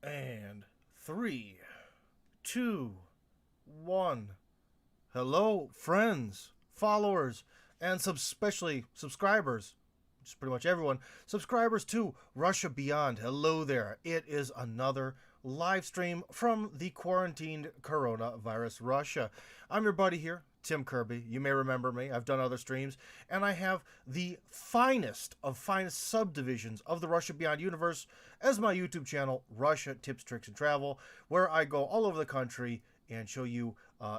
And 3, 2, 1. Hello, friends, followers, and especially subscribers. Just pretty much everyone. Subscribers to Russia Beyond. Hello there. It is another live stream from the quarantined coronavirus Russia. I'm your buddy here, Tim Kirby. You may remember me. I've done other streams, and I have the finest of finest subdivisions of the Russia Beyond universe as my YouTube channel, Russia Tips, Tricks, and Travel, where I go all over the country and show you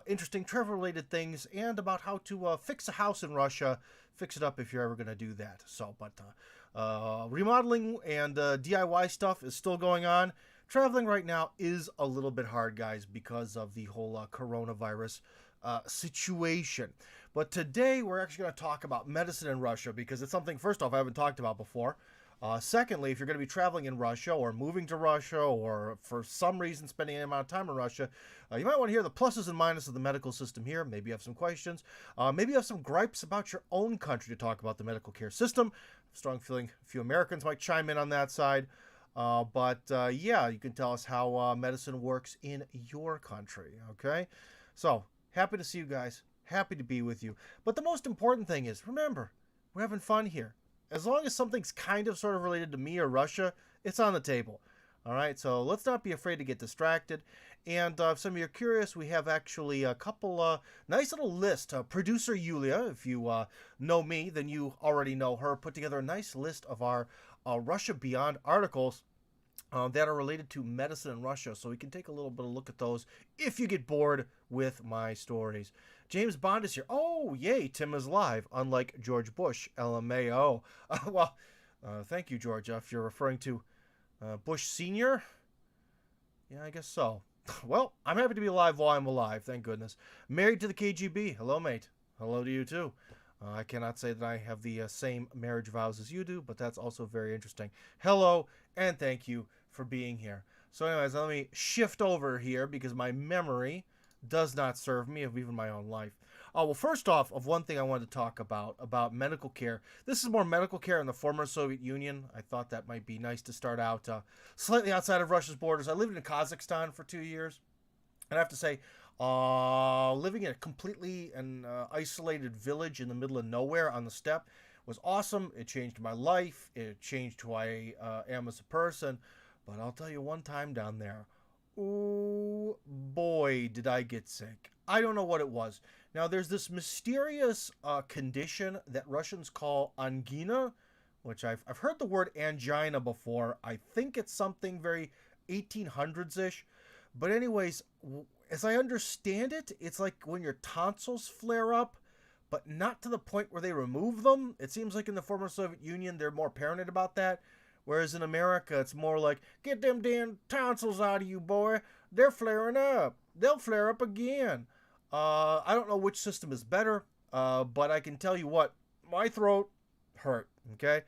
interesting travel-related things and about how to fix a house in Russia, fix it up if you're ever going to do that. So, but remodeling and DIY stuff is still going on. Traveling right now is a little bit hard, guys, because of the whole coronavirus situation. But today we're actually going to talk about medicine in Russia because it's something, first off, I haven't talked about before. Secondly, if you're going to be traveling in Russia or moving to Russia or for some reason spending any amount of time in Russia, you might want to hear the pluses and minuses of the medical system here. Maybe you have some questions. Maybe you have some gripes about your own country to talk about the medical care system. Strong feeling a few Americans might chime in on that side. Yeah, you can tell us how medicine works in your country, okay? So, happy to see you guys. Happy to be with you. But the most important thing is, remember, we're having fun here. As long as something's kind of sort of related to me or Russia, it's on the table. All right, so let's not be afraid to get distracted. And if some of you are curious, we have actually a couple nice little list. Producer Yulia, if you know me, then you already know her, put together a nice list of our Russia Beyond articles that are related to medicine in Russia. So we can take a little bit of a look at those if you get bored with my stories. James Bond is here. Oh, yay, Tim is live, unlike George Bush, LMAO. Thank you, George. If you're referring to Bush Sr., yeah, I guess so. Well, I'm happy to be alive while I'm alive, thank goodness. Married to the KGB. Hello, mate. Hello to you, too. I cannot say that I have the same marriage vows as you do, but that's also very interesting. Hello, and thank you for being here. So anyways, let me shift over here because my memory does not serve me of even my own life. Well, first off, of one thing I wanted to talk about medical care. This is more medical care in the former Soviet Union. I thought that might be nice to start out slightly outside of Russia's borders. I lived in Kazakhstan for 2 years, and I have to say, living in a completely isolated village in the middle of nowhere on the steppe was awesome. It changed my life. It changed who I am as a person. But I'll tell you, one time down there, oh boy, did I get sick. I don't know what it was. Now, there's this mysterious condition that Russians call angina, which I've heard the word angina before. I think it's something very 1800s-ish. But anyways, as I understand it, it's like when your tonsils flare up, but not to the point where they remove them. It seems like in the former Soviet Union, they're more paranoid about that. Whereas in America, it's more like, get them damn tonsils out of you, boy. They're flaring up. They'll flare up again. I don't know which system is better, but I can tell you what, my throat hurt, okay?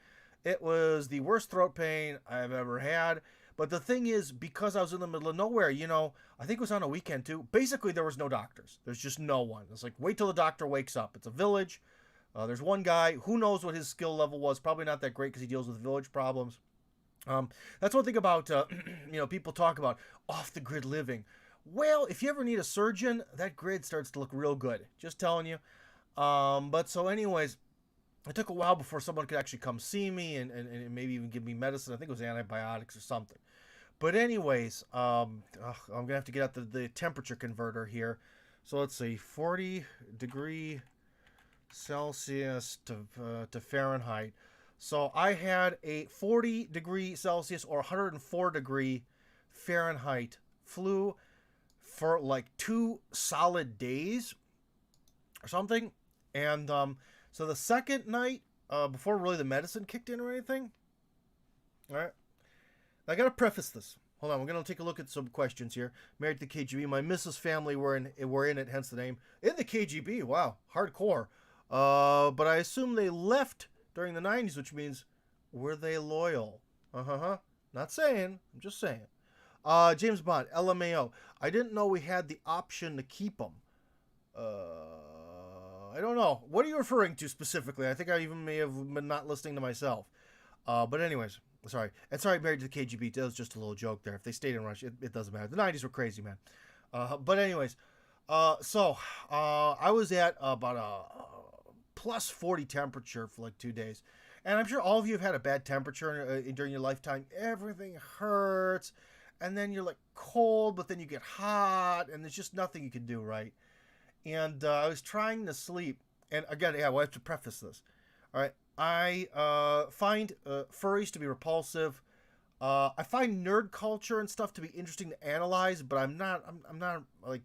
It was the worst throat pain I've ever had. But the thing is, because I was in the middle of nowhere, you know, I think it was on a weekend too. Basically, there was no doctors. There's just no one. It's like, wait till the doctor wakes up. It's a village. There's one guy. Who knows what his skill level was? Probably not that great because he deals with village problems. That's one thing about, you know, people talk about off-the-grid living. Well, if you ever need a surgeon, that grid starts to look real good. Just telling you. But so anyways, it took a while before someone could actually come see me and maybe even give me medicine. I think it was antibiotics or something. But anyways, I'm going to have to get out the temperature converter here. So let's see, 40 degree Celsius to Fahrenheit. So I had a 40 degree Celsius or 104 degree Fahrenheit flu for like 2 solid days or something. And so the second night, before really the medicine kicked in or anything, all right, I got to preface this. Hold on, we're going to take a look at some questions here. Married to the KGB. My Mrs. family were in it, hence the name. In the KGB, wow, hardcore. But I assume they left during the 90s, which means, were they loyal? Not saying, I'm just saying. James Bond, LMAO. I didn't know we had the option to keep them. I don't know. What are you referring to specifically? I think I even may have been not listening to myself. But anyways, sorry, married to the KGB. That was just a little joke there. If they stayed in Russia, it doesn't matter. The 90s were crazy, man. But anyways, I was at about a plus 40 temperature for like 2 days. And I'm sure all of you have had a bad temperature during your lifetime. Everything hurts. And then you're like cold, but then you get hot. And there's just nothing you can do, right? And I was trying to sleep. And again, yeah, well, I have to preface this. All right. I find furries to be repulsive. I find nerd culture and stuff to be interesting to analyze, but I'm not like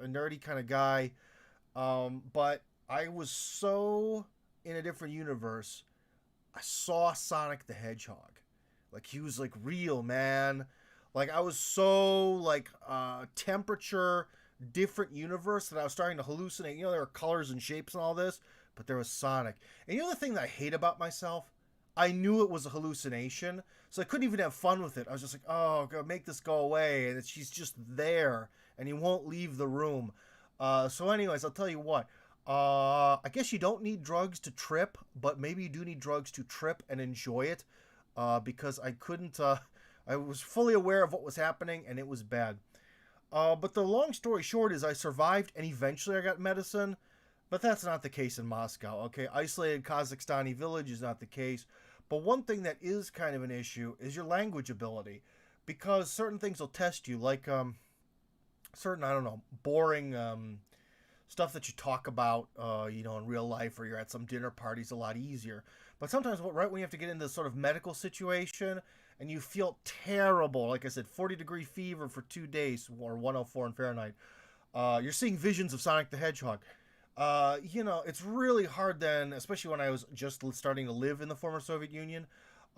a nerdy kind of guy. But I was so in a different universe. I saw Sonic the Hedgehog. Like he was like real, man. Like I was so like temperature different universe that I was starting to hallucinate. You know, there were colors and shapes and all this, but there was Sonic. And you know the thing that I hate about myself? I knew it was a hallucination, so I couldn't even have fun with it. I was just like, oh, God, make this go away. And she's just there, and he won't leave the room. So anyways, I'll tell you what. I guess you don't need drugs to trip, but maybe you do need drugs to trip and enjoy it. Because I couldn't, I was fully aware of what was happening, and it was bad. But the long story short is I survived, and eventually I got medicine. But that's not the case in Moscow, okay? Isolated Kazakhstani village is not the case. But one thing that is kind of an issue is your language ability. Because certain things will test you, like certain, I don't know, boring stuff that you talk about, you know, in real life, or you're at some dinner parties, a lot easier. But sometimes, right when you have to get into this sort of medical situation, and you feel terrible, like I said, 40-degree fever for 2 days, or 104 in Fahrenheit, you're seeing visions of Sonic the Hedgehog. You know, it's really hard then, especially when I was just starting to live in the former Soviet Union.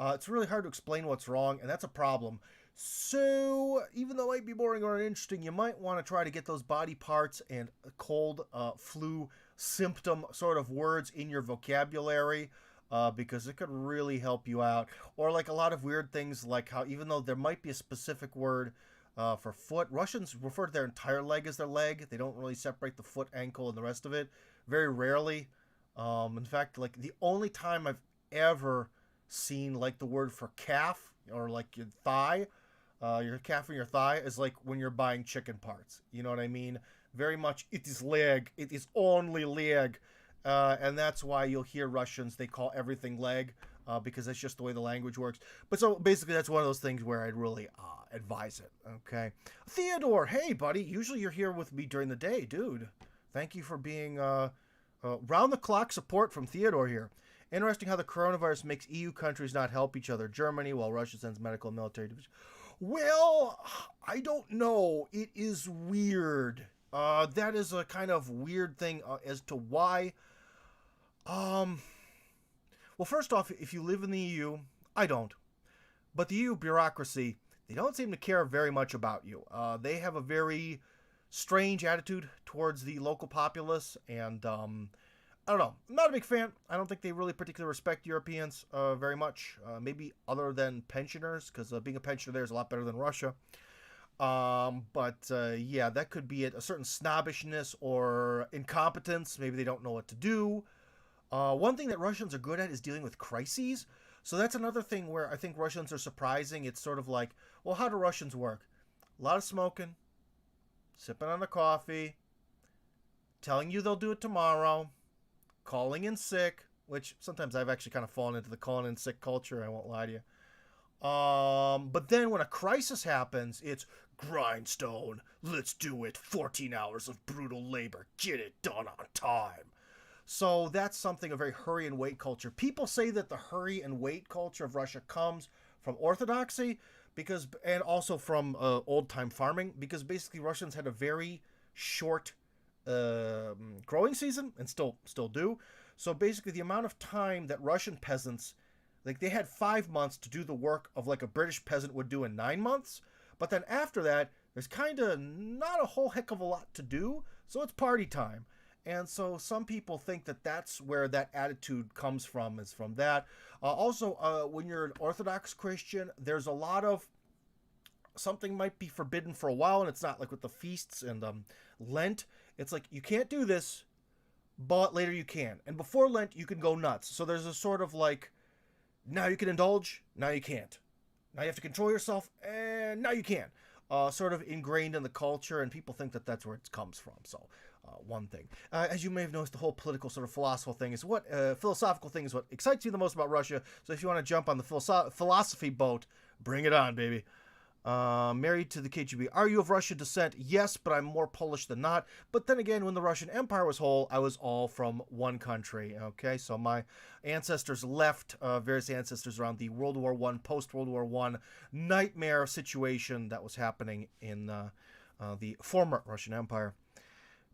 It's really hard to explain what's wrong, and that's a problem. So, even though it might be boring or uninteresting, you might want to try to get those body parts and cold, flu symptom sort of words in your vocabulary, because it could really help you out. Or like a lot of weird things, like how even though there might be a specific word for foot, Russians refer to their entire leg as their leg. They don't really separate the foot, ankle, and the rest of it. Very rarely. In fact, like the only time I've ever seen like the word for calf or like your thigh, your calf and your thigh is like when you're buying chicken parts. You know what I mean? Very much, it is leg. It is only leg. And that's why you'll hear Russians, they call everything leg. Because that's just the way the language works. But so basically that's one of those things where I'd really advise it. Okay. Theodore, hey buddy, usually you're here with me during the day, dude. Thank you for being round the clock support from Theodore here. Interesting how the coronavirus makes EU countries not help each other. Germany, while Russia sends medical and military division. Well, I don't know. It is weird. That is a kind of weird thing as to why. Well, first off, if you live in the EU, I don't. But the EU bureaucracy, they don't seem to care very much about you. They have a very strange attitude towards the local populace, and I don't know. I'm not a big fan. I don't think they really particularly respect Europeans very much, maybe other than pensioners, because being a pensioner there is a lot better than Russia. But yeah, that could be it. A certain snobbishness or incompetence. Maybe they don't know what to do. One thing that Russians are good at is dealing with crises. So that's another thing where I think Russians are surprising. It's sort of like, well, how do Russians work? A lot of smoking, sipping on the coffee, telling you they'll do it tomorrow, calling in sick, which sometimes I've actually kind of fallen into the calling in sick culture, I won't lie to you. But then when a crisis happens, it's grindstone, let's do it, 14 hours of brutal labor, get it done on time. So that's something, a very hurry and wait culture. People say that the hurry and wait culture of Russia comes from orthodoxy, and also from old-time farming, because basically Russians had a very short growing season, and still do. So basically the amount of time that Russian peasants, like they had 5 months to do the work of like a British peasant would do in 9 months. But then after that, there's kind of not a whole heck of a lot to do. So it's party time. And so some people think that that's where that attitude comes from, is from that. Also, when you're an Orthodox Christian, there's a lot of, something might be forbidden for a while, and it's not like with the feasts and Lent. It's like, you can't do this, but later you can. And before Lent, you can go nuts. So there's a sort of like, Now you can indulge, now you can't. Now you have to control yourself, and now you can. Sort of ingrained in the culture, and people think that that's where it comes from. So, one thing. As you may have noticed, the whole political sort of philosophical thing is what excites you the most about Russia. So if you want to jump on the philosophy boat, bring it on, baby. Married to the KGB. Are you of Russian descent? Yes, but I'm more Polish than not. But then again, when the Russian Empire was whole, I was all from one country. Okay, so my ancestors left, various ancestors around the World War I, post-World War I nightmare situation that was happening in the former Russian Empire.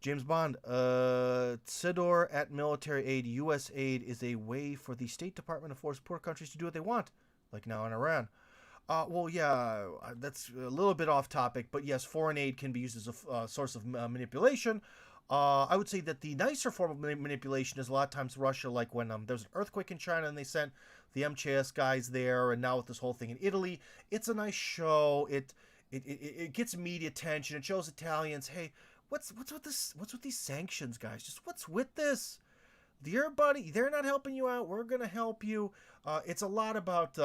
James Bond, Sidor at military aid, U.S. aid is a way for the State Department to force poor countries to do what they want, like now in Iran. Well, yeah, that's a little bit off topic, but yes, foreign aid can be used as a source of manipulation. I would say that the nicer form of manipulation is a lot of times Russia, like when there's an earthquake in China and they sent the MCS guys there, and now with this whole thing in Italy, it's a nice show. It gets media attention. It shows Italians, hey, what's with this? What's with these sanctions, guys? Just what's with this? Dear buddy, they're not helping you out. We're gonna help you. It's a lot about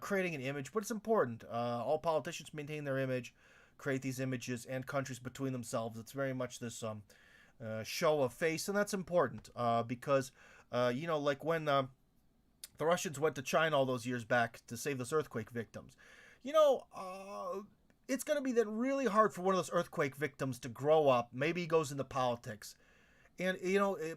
creating an image, but it's important. All politicians maintain their image, create these images, and countries between themselves. It's very much this show of face, and that's important because, like when the Russians went to China all those years back to save those earthquake victims, it's going to be then really hard for one of those earthquake victims to grow up. Maybe he goes into politics. And,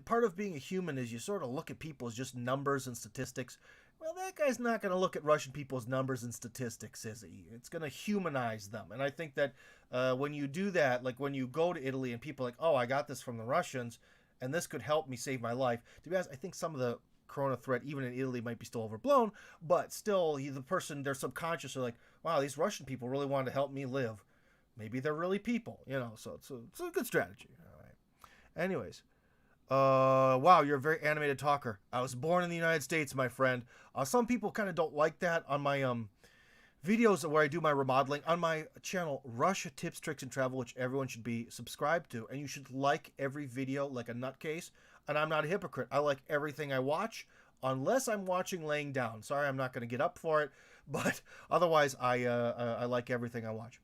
part of being a human is you sort of look at people as just numbers and statistics. Well, that guy's not going to look at Russian people's numbers and statistics, is he? It's going to humanize them. And I think that when you do that, like when you go to Italy and people are like, oh, I got this from the Russians, and this could help me save my life. To be honest, I think some of the corona threat, even in Italy, might be still overblown. But still, the person, their subconscious are like, wow, these Russian people really wanted to help me live. Maybe they're really people, so it's a good strategy. All right. Anyways. Wow, you're a very animated talker. I was born in the United States, my friend. Some people kind of don't like that on my videos where I do my remodeling on my channel, Russia Tips, Tricks, and Travel, which everyone should be subscribed to. And you should like every video like a nutcase. And I'm not a hypocrite. I like everything I watch, unless I'm watching laying down. Sorry, I'm not going to get up for it. But otherwise, I like everything I watch.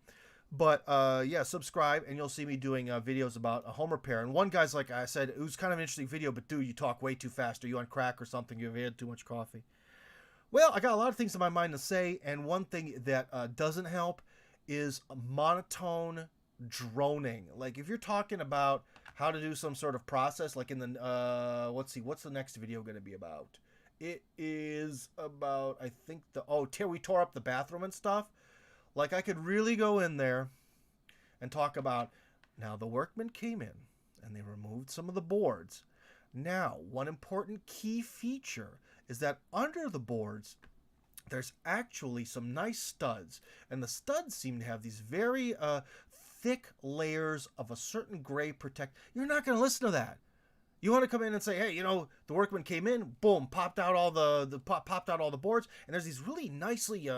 But yeah, subscribe, and you'll see me doing videos about home repair. And one guy's like, I said, it was kind of an interesting video, but dude, you talk way too fast. Are you on crack or something? You've had too much coffee. Well, I got a lot of things in my mind to say, and one thing that doesn't help is monotone droning. Like if you're talking about how to do some sort of process, like in the let's see, what's the next video going to be about? It is about, I think we tore up the bathroom and stuff. Like I could really go in there and talk about, now the workmen came in and they removed some of the boards. Now, one important key feature is that under the boards, there's actually some nice studs. And the studs seem to have these very thick layers of a certain gray protect. You're not going to listen to that. You want to come in and say, hey, the workman came in, boom, popped out all the boards, and there's these really nicely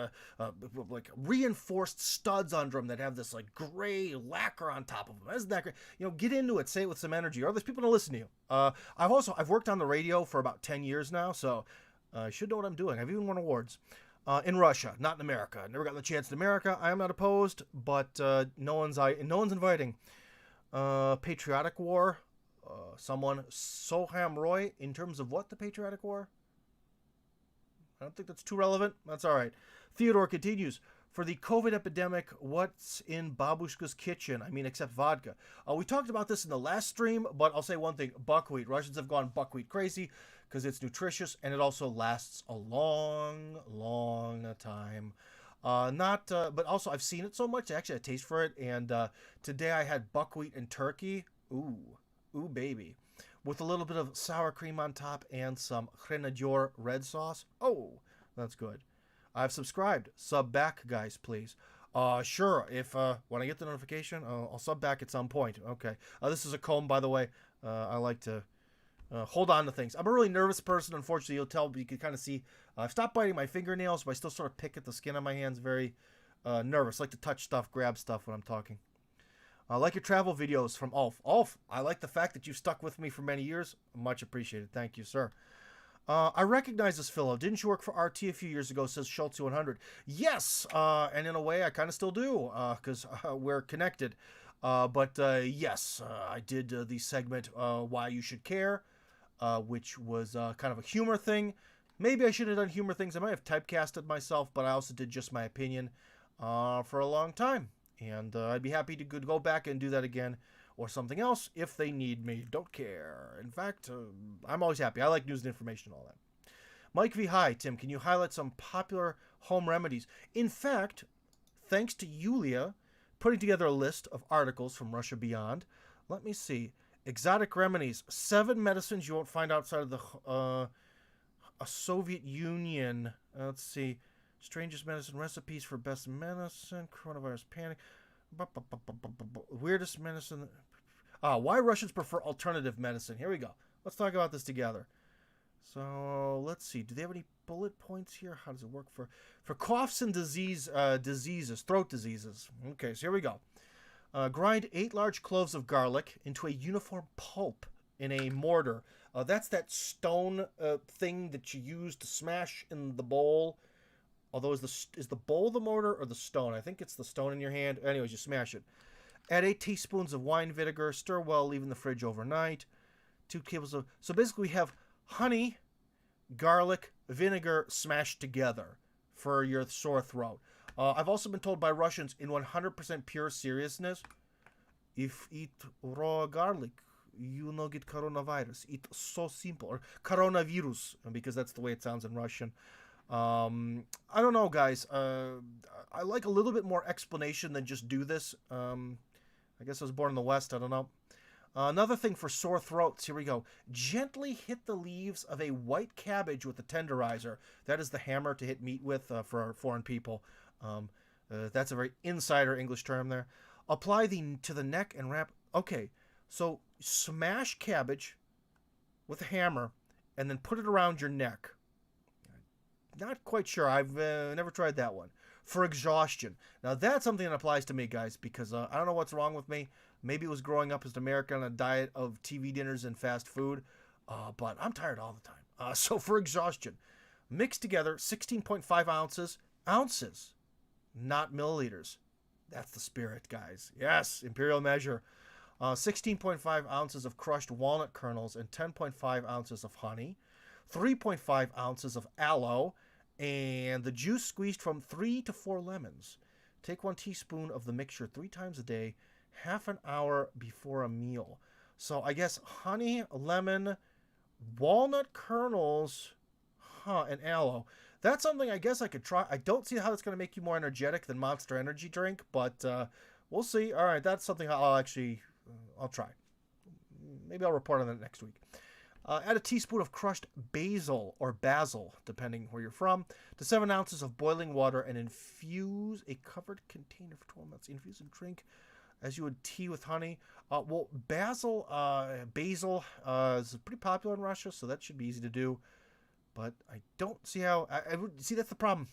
like reinforced studs under them that have this like gray lacquer on top of them. Isn't that great? Get into it, say it with some energy, or there's people to listen to you. I've worked on the radio for about 10 years now, so I should know what I'm doing. I've even won awards. In Russia, not in America. Never gotten the chance in America. I am not opposed, but no one's inviting. Patriotic War. Someone, Soham Roy, in terms of what, the Patriotic War? I don't think that's too relevant. That's all right. Theodore continues. For the COVID epidemic, what's in Babushka's kitchen? I mean, except vodka. We talked about this in the last stream, but I'll say one thing. Buckwheat. Russians have gone buckwheat crazy because it's nutritious and it also lasts a long, long time. But also I've seen it so much. I actually had a taste for it. And today I had buckwheat and turkey. Ooh, baby. With a little bit of sour cream on top and some grenadier red sauce. Oh, that's good. I've subscribed. Sub back, guys, please. Sure. If when I get the notification, I'll sub back at some point. Okay. This is a comb, by the way. I like to hold on to things. I'm a really nervous person. Unfortunately, you'll tell. You can kind of see. I've stopped biting my fingernails, but I still sort of pick at the skin on my hands. Very nervous. I like to touch stuff, grab stuff when I'm talking. I like your travel videos from Ulf. Ulf, I like the fact that you stuck with me for many years. Much appreciated. Thank you, sir. I recognize this fellow. Didn't you work for RT a few years ago, says Schultz100. Yes, and in a way I kind of still do, because we're connected. But yes, I did the segment Why You Should Care, which was kind of a humor thing. Maybe I should have done humor things. I might have typecasted myself, but I also did just my opinion for a long time. And I'd be happy to go back and do that again, or something else if they need me. Don't care. In fact, I'm always happy. I like news and information and all that. Mike V. Hi, Tim. Can you highlight some popular home remedies? In fact, thanks to Yulia putting together a list of articles from Russia Beyond. Let me see. Exotic remedies. 7 medicines you won't find outside of the a Soviet Union. Let's see. Strangest medicine. Recipes for best medicine. Coronavirus panic. Weirdest medicine. Why Russians prefer alternative medicine. Here we go. Let's talk about this together. So let's see. Do they have any bullet points here? How does it work for coughs and diseases, throat diseases? Okay, so here we go. Grind 8 large cloves of garlic into a uniform pulp in a mortar. That's that stone thing that you use to smash in the bowl. Although is the bowl the mortar or the stone? I think it's the stone in your hand. Anyways, you smash it. Add 8 teaspoons of wine vinegar. Stir well, leave in the fridge overnight. 2 tablespoons of... So basically we have honey, garlic, vinegar smashed together for your sore throat. I've also been told by Russians in 100% pure seriousness, if eat raw garlic, you no get coronavirus. It's so simple. Or coronavirus, because that's the way it sounds in Russian. I don't know, guys. I like a little bit more explanation than just do this. I guess I was born in the West. I don't know. Another thing for sore throats. Here we go. Gently hit the leaves of a white cabbage with a tenderizer. That is the hammer to hit meat with for our foreign people. That's a very insider English term there. Apply to the neck and wrap. Okay, so smash cabbage with a hammer and then put it around your neck. Not quite sure. I've never tried that one. For exhaustion. Now, that's something that applies to me, guys, because I don't know what's wrong with me. Maybe it was growing up as an American on a diet of TV dinners and fast food, but I'm tired all the time. So for exhaustion, mix together 16.5 ounces, not milliliters. That's the spirit, guys. Yes, imperial measure. 16.5 ounces of crushed walnut kernels and 10.5 ounces of honey, 3.5 ounces of aloe, and the juice squeezed from 3 to 4 lemons. Take 1 teaspoon of the mixture 3 times a day, half an hour before a meal. So I guess honey, lemon, walnut kernels, and aloe. That's something I guess I could try. I don't see how that's going to make you more energetic than Monster Energy drink, but we'll see. All right, that's something I'll try. Maybe I'll report on that next week. Add a teaspoon of crushed basil or basil, depending where you're from, to 7 ounces of boiling water and infuse a covered container for 12 minutes. Infuse and drink as you would tea with honey. Well, basil is pretty popular in Russia, so that should be easy to do. But I don't see how... I would see, that's the problem.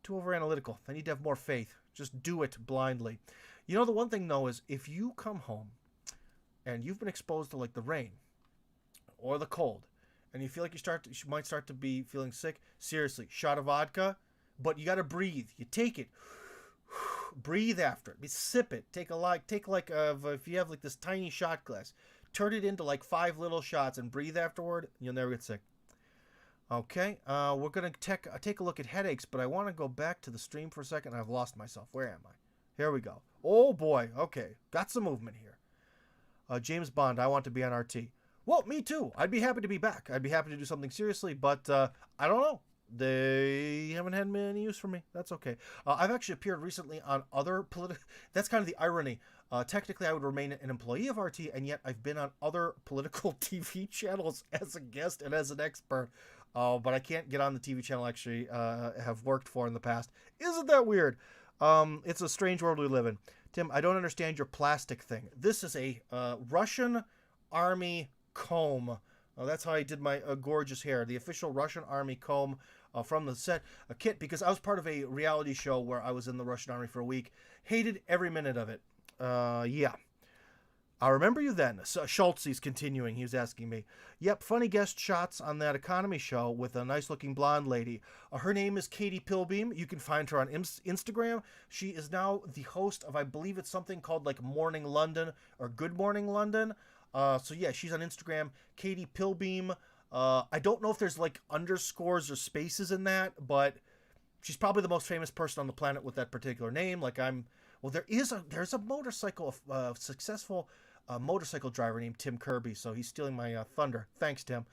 Too over-analytical. I need to have more faith. Just do it blindly. You know, the one thing, though, is if you come home and you've been exposed to, like, the rain or the cold, and you feel like you might start to be feeling sick, seriously, shot of vodka, but you got to breathe. You take it. Breathe after it. Sip it. Take if you have like this tiny shot glass, turn it into like 5 little shots and breathe afterward. You'll never get sick. Okay, we're gonna take a look at headaches, but I want to go back to the stream for a second. I've lost myself. Where am I? Here we go. Oh boy. Okay, got some movement here. James Bond. I want to be on RT. Well, me too. I'd be happy to be back. I'd be happy to do something seriously, but I don't know. They haven't had any use for me. That's okay. I've actually appeared recently on other political... That's kind of the irony. Technically, I would remain an employee of RT, and yet I've been on other political TV channels as a guest and as an expert. But I can't get on the TV channel I actually have worked for in the past. Isn't that weird? It's a strange world we live in. Tim, I don't understand your plastic thing. This is a Russian Army comb. That's how I did my gorgeous hair. The official Russian Army comb from the set kit, because I was part of a reality show where I was in the Russian Army for a week. Hated every minute of it. Yeah. I remember you then. So Schultze's continuing. He was asking me. Yep, funny guest shots on that economy show with a nice-looking blonde lady. Her name is Katie Pilbeam. You can find her on Instagram. She is now the host of, I believe it's something called like Morning London or Good Morning London. So yeah, she's on Instagram. Katie Pilbeam. I don't know if there's like underscores or spaces in that, but she's probably the most famous person on the planet with that particular name. Like well, there's a motorcycle, successful motorcycle driver named Tim Kirby, so he's stealing my thunder. Thanks, Tim.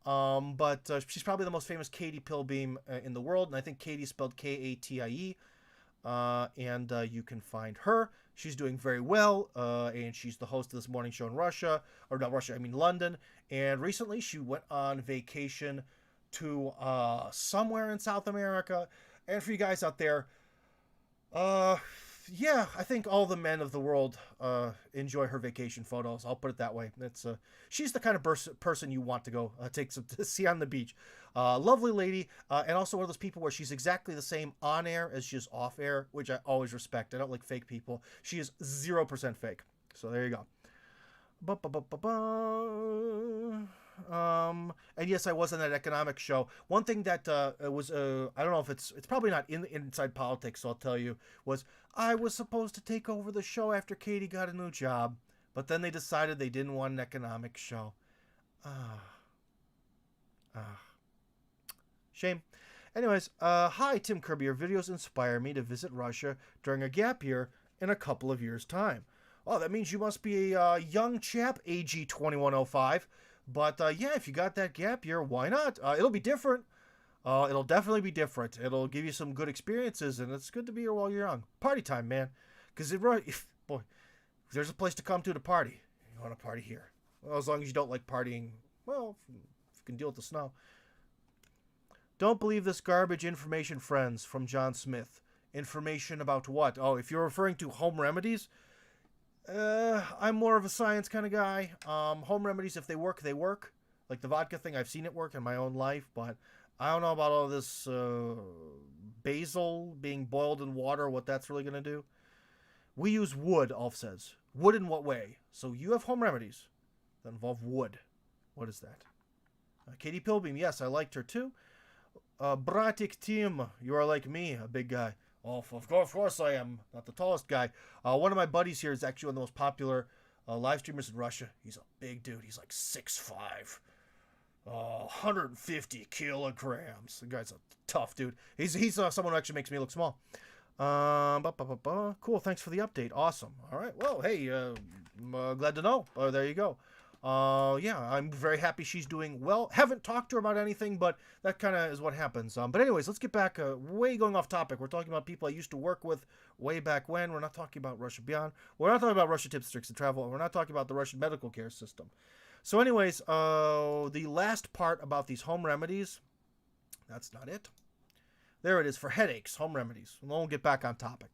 But she's probably the most famous Katie Pilbeam in the world, and I think Katie spelled Katie. And you can find her. She's doing very well, and she's the host of this morning show in Russia, or not Russia, I mean London. And recently she went on vacation to somewhere in South America. And for you guys out there, yeah, I think all the men of the world enjoy her vacation photos. I'll put it that way. She's the kind of person you want to go to see on the beach. Lovely lady, and also one of those people where she's exactly the same on air as she is off air, which I always respect. I don't like fake people. She is 0% fake. So there you go. And yes, I was on that economic show. One thing that was I don't know if it's probably not inside politics, so I'll tell you, was I was supposed to take over the show after Katie got a new job, but then they decided they didn't want an economic show. Shame. Anyways, hi Tim Kirby. Your videos inspire me to visit Russia during a gap year in a couple of years' time. Oh, that means you must be a young chap, AG 2105. But yeah, if you got that gap year, why not? It'll be different. It'll definitely be different. It'll give you some good experiences, and it's good to be here while you're young. Party time, man. Because boy, if there's a place to come to party, you want to party here. Well, as long as you don't like partying, well, if you can deal with the snow. Don't believe this garbage information, friends, from John Smith. Information about what? Oh, if you're referring to home remedies, I'm more of a science kind of guy. Home remedies, if they work, they work. Like the vodka thing, I've seen it work in my own life, but I don't know about all this basil being boiled in water, what that's really going to do. We use wood, Alf says. Wood in what way? So you have home remedies that involve wood. What is that? Katie Pilbeam, yes, I liked her too. Bratik Tim, you are like me, a big guy. Oh, of course I am. Not the tallest guy. One of my buddies here is actually one of the most popular live streamers in Russia. He's a big dude. He's like 6'5", 150 kilograms. The guy's a tough dude. He's someone who actually makes me look small. Cool. Thanks for the update. Awesome. All right. Well, hey, glad to know. There you go. Yeah, I'm very happy she's doing well. Haven't talked to her about anything, but that kind of is what happens. But anyways, let's get back, way going off topic. We're talking about people I used to work with way back when. We're not talking about Russia Beyond. We're not talking about Russia tips, tricks, and travel. We're not talking about the Russian medical care system. So anyways, the last part about these home remedies, that's not it. There it is for headaches, home remedies. And then we'll get back on topic.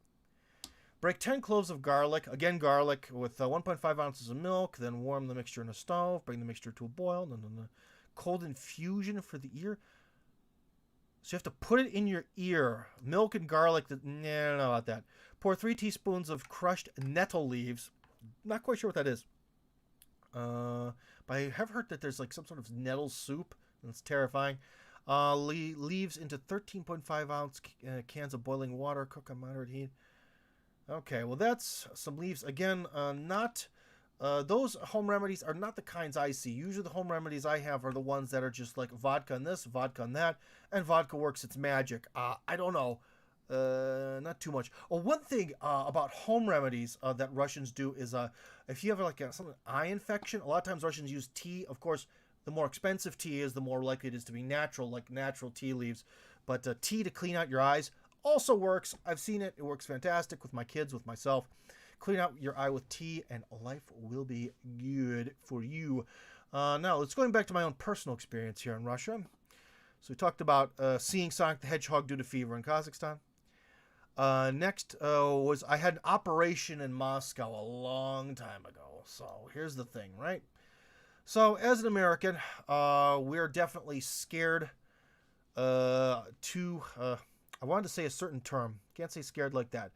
Break 10 cloves of garlic, again garlic, with 1.5 ounces of milk, then warm the mixture in a stove, bring the mixture to a boil, then the cold infusion for the ear. So you have to put it in your ear. Milk and garlic, I don't know about that. Pour 3 teaspoons of crushed nettle leaves. Not quite sure what that is. But I have heard that there's like some sort of nettle soup, and it's terrifying. Leaves into 13.5 ounce cans of boiling water, cook on moderate heat. Okay, well that's some leaves. Again, those home remedies are not the kinds I see. Usually the home remedies I have are the ones that are just like vodka on this, vodka on that, and vodka works its magic. I don't know. Not too much. Oh, one thing about home remedies that Russians do is if you have like some eye infection, a lot of times Russians use tea. Of course, the more expensive tea is, the more likely it is to be natural, like natural tea leaves. But tea to clean out your eyes also works. I've seen it. It works fantastic with my kids, with myself. Clean out your eye with tea, and life will be good for you. Now, let's going back to my own personal experience here in Russia. So we talked about seeing Sonic the Hedgehog due to fever in Kazakhstan. Next was I had an operation in Moscow a long time ago. So here's the thing, right? So as an American, we're definitely scared I wanted to say a certain term. Can't say scared like that.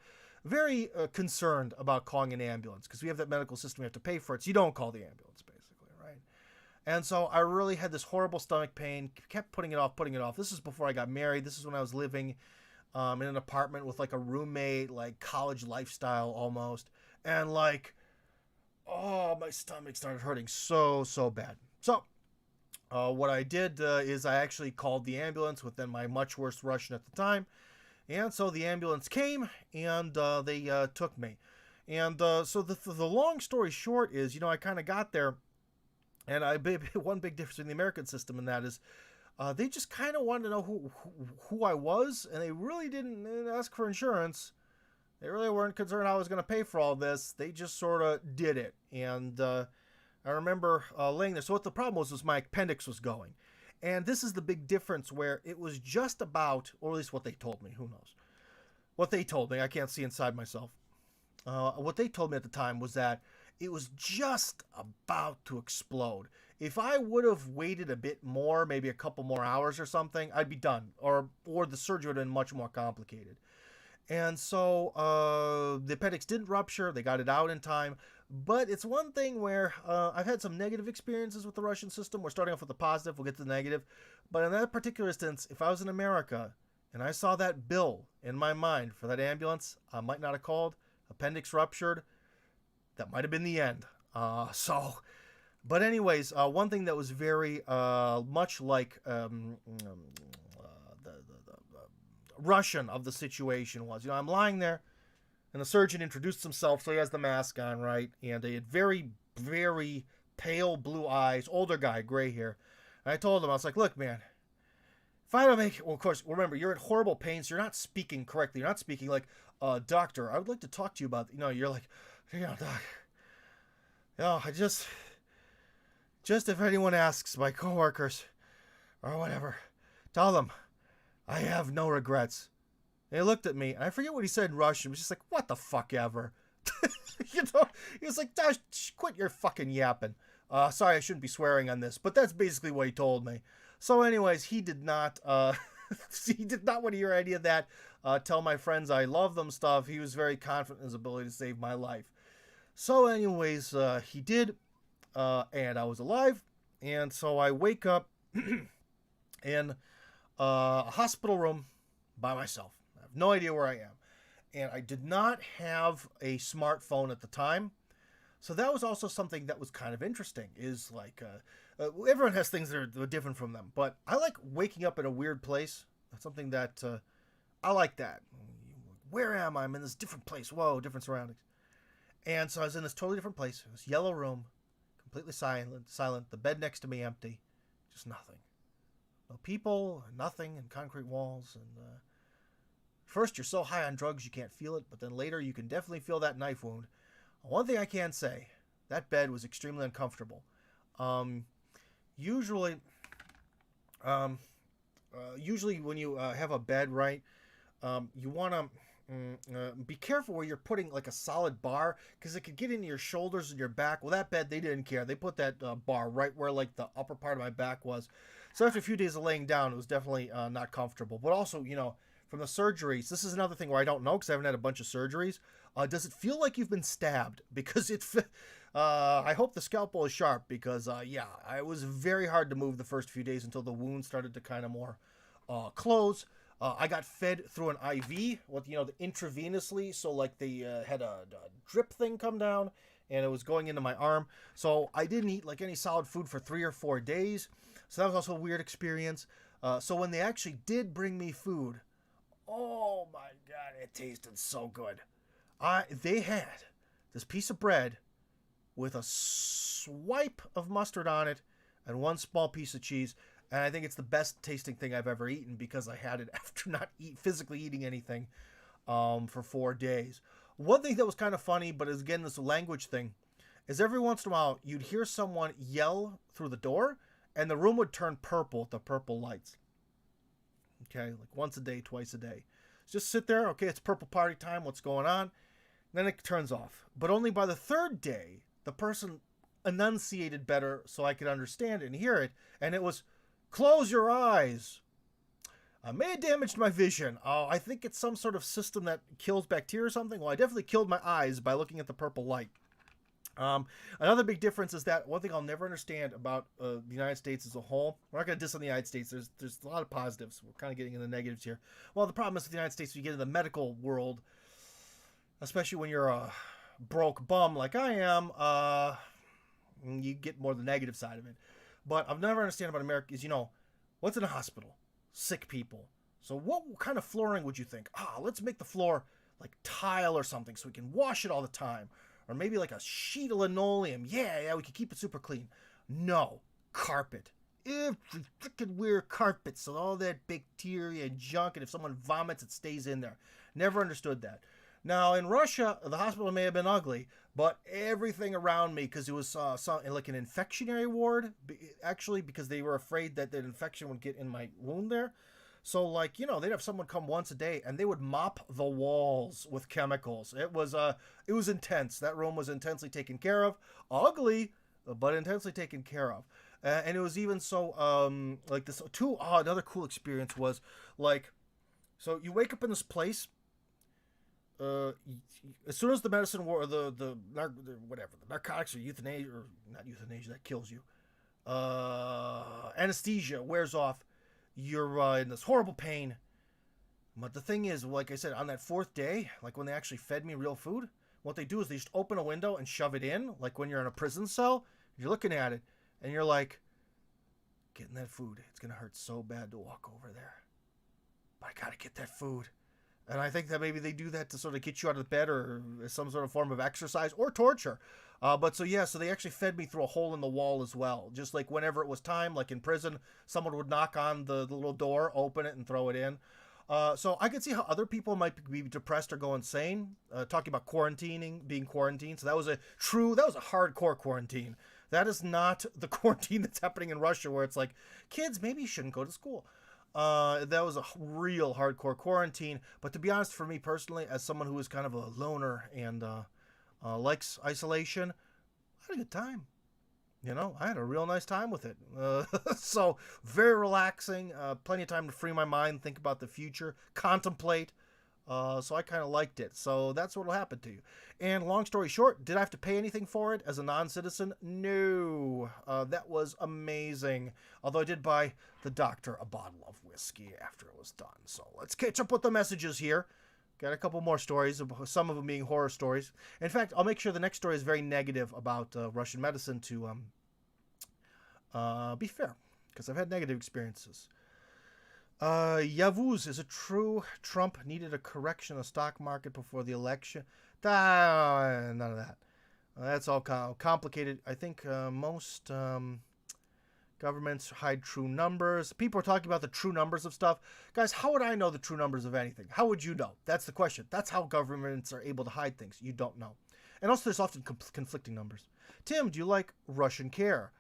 very concerned about calling an ambulance because we have that medical system, we have to pay for it, so you don't call the ambulance, basically, right? And so I really had this horrible stomach pain, kept putting it off, putting it off. This is before I got married. This is when I was living in an apartment with like a roommate, like college lifestyle almost. And like, oh, my stomach started hurting so bad. So what I did is I actually called the ambulance within my much worse Russian at the time. And so the ambulance came and they took me. And so the long story short is, I kind of got there. And one big difference in the American system, and that is they just kind of wanted to know who I was, and they really didn't ask for insurance. They really weren't concerned how I was going to pay for all this. They just sort of did it. And I remember laying there. So what the problem was my appendix was going. And this is the big difference where it was just about, or at least what they told me, who knows. What they told me, I can't see inside myself. What they told me at the time was that it was just about to explode. If I would have waited a bit more, maybe a couple more hours or something, I'd be done. Or the surgery would have been much more complicated. And so the appendix didn't rupture. They got it out in time. But it's one thing where I've had some negative experiences with the Russian system. We're starting off with the positive. We'll get to the negative. But in that particular instance, if I was in America and I saw that bill in my mind for that ambulance, I might not have called. Appendix ruptured. That might have been the end. But anyways, one thing that was very much like the Russian of the situation was, I'm lying there, and the surgeon introduced himself, so he has the mask on, right? And he had very, very pale blue eyes, older guy, gray hair. And I told him, I was like, look, man, if I don't make it, well, of course, remember, you're in horrible pain, so you're not speaking correctly. You're not speaking like, doctor, I would like to talk to you about, you're like, doc, I just if anyone asks my coworkers or whatever, tell them I have no regrets. And he looked at me, and I forget what he said in Russian. He was just like, what the fuck ever. He was like, quit your fucking yapping. Sorry, I shouldn't be swearing on this, but that's basically what he told me. So anyways, he did not want to hear any of that tell my friends I love them stuff. He was very confident in his ability to save my life. So anyways, he did, and I was alive. And so I wake up in a hospital room by myself. I have no idea where I am. And I did not have a smartphone at the time. So that was also something that was kind of interesting, is like, everyone has things that are different from them. But I like waking up in a weird place. That's something that, I like that. Where am I? I'm in this different place. Whoa, different surroundings. And so I was in this totally different place. It was a yellow room, completely silent. The bed next to me empty. Just nothing. No people, nothing, and concrete walls. And first, you're so high on drugs you can't feel it, but then later you can definitely feel that knife wound. One thing I can say, that bed was extremely uncomfortable. Usually when you have a bed, right, you want to be careful where you're putting like a solid bar, because it could get into your shoulders and your back. Well, that bed, they didn't care. They put that bar right where like the upper part of my back was. So after a few days of laying down, it was definitely not comfortable. But also, from the surgeries, this is another thing where I don't know, because I haven't had a bunch of surgeries. Does it feel like you've been stabbed? Because I hope the scalpel is sharp, because it was very hard to move the first few days until the wound started to kind of more close. I got fed through an IV, with the intravenously, so like they had a drip thing come down, and it was going into my arm. So I didn't eat like any solid food for 3 or 4 days. So that was also a weird experience. So when they actually did bring me food, oh my God, it tasted so good. They had this piece of bread with a swipe of mustard on it and one small piece of cheese. And I think it's the best tasting thing I've ever eaten, because I had it after not physically eating anything for 4 days. One thing that was kind of funny, but is again this language thing, is every once in a while you'd hear someone yell through the door, and the room would turn purple with the purple lights. Okay, like once a day, twice a day. Just sit there. Okay, it's purple party time. What's going on? Then it turns off. But only by the 3rd day, the person enunciated better so I could understand it and hear it. And it was, close your eyes. May have damaged my vision. Oh, I think it's some sort of system that kills bacteria or something. Well, I definitely killed my eyes by looking at the purple light. Another big difference is that one thing I'll never understand about the United States as a whole. We're not going to diss on the United States. There's a lot of positives. We're kind of getting in the negatives here. Well, the problem is with the United States, when you get in the medical world, especially when you're a broke bum like I am, you get more the negative side of it. But I've never understand about America is, what's in a hospital? Sick people. So what kind of flooring would you think? Let's make the floor like tile or something so we can wash it all the time. Or maybe like a sheet of linoleum. Yeah, we could keep it super clean. No, carpet. Every freaking weird carpet. So all that bacteria and junk, and if someone vomits, it stays in there. Never understood that. Now, in Russia, the hospital may have been ugly, but everything around me, because it was like an infectionary ward, actually, because they were afraid that that infection would get in my wound there. So, like, they'd have someone come once a day, and they would mop the walls with chemicals. It was intense. That room was intensely taken care of. Ugly, but intensely taken care of. And it was even so, like this, another cool experience was, like, so you wake up in this place, as soon as the medicine or the narcotics or euthanasia, or not euthanasia, that kills you, anesthesia wears off, you're in this horrible pain. But the thing is, like I said, on that fourth day, like when they actually fed me real food, what they do is they just open a window and shove it in, like when you're in a prison cell. You're looking at it, and you're like, getting that food, it's going to hurt so bad to walk over there. But I got to get that food. And I think that maybe they do that to sort of get you out of the bed, or some sort of form of exercise or torture. So they actually fed me through a hole in the wall as well. Just like whenever it was time, like in prison, someone would knock on the little door, open it, and throw it in. So I could see how other people might be depressed or go insane. Talking about being quarantined. So that was a hardcore quarantine. That is not the quarantine that's happening in Russia, where it's like, kids, maybe you shouldn't go to school. That was a real hardcore quarantine. But to be honest, for me personally, as someone who is kind of a loner and likes isolation, I had a good time. I had a real nice time with it. So very relaxing, plenty of time to free my mind, think about the future, contemplate. So I kind of liked it. So that's what will happen to you. And long story short, did I have to pay anything for it as a non-citizen? No. That was amazing. Although I did buy the doctor a bottle of whiskey after it was done. So let's catch up with the messages here. Got a couple more stories, some of them being horror stories. In fact, I'll make sure the next story is very negative about Russian medicine to be fair, because I've had negative experiences. Yavuz, is it true Trump needed a correction in the stock market before the election? None of that. That's all complicated. I think most governments hide true numbers. People are talking about the true numbers of stuff. Guys, how would I know the true numbers of anything? How would you know? That's the question. That's how governments are able to hide things. You don't know. And also, there's often conflicting numbers. Tim, do you like Russian care?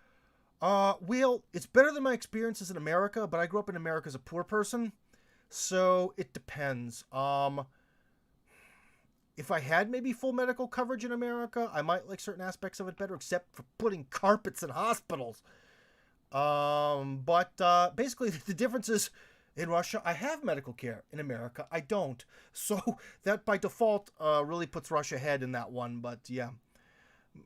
Well, it's better than my experiences in America, but I grew up in America as a poor person, so it depends. If I had maybe full medical coverage in America, I might like certain aspects of it better, except for putting carpets in hospitals. But basically the difference is, in Russia, I have medical care. In America, I don't. So that by default really puts Russia ahead in that one, but yeah.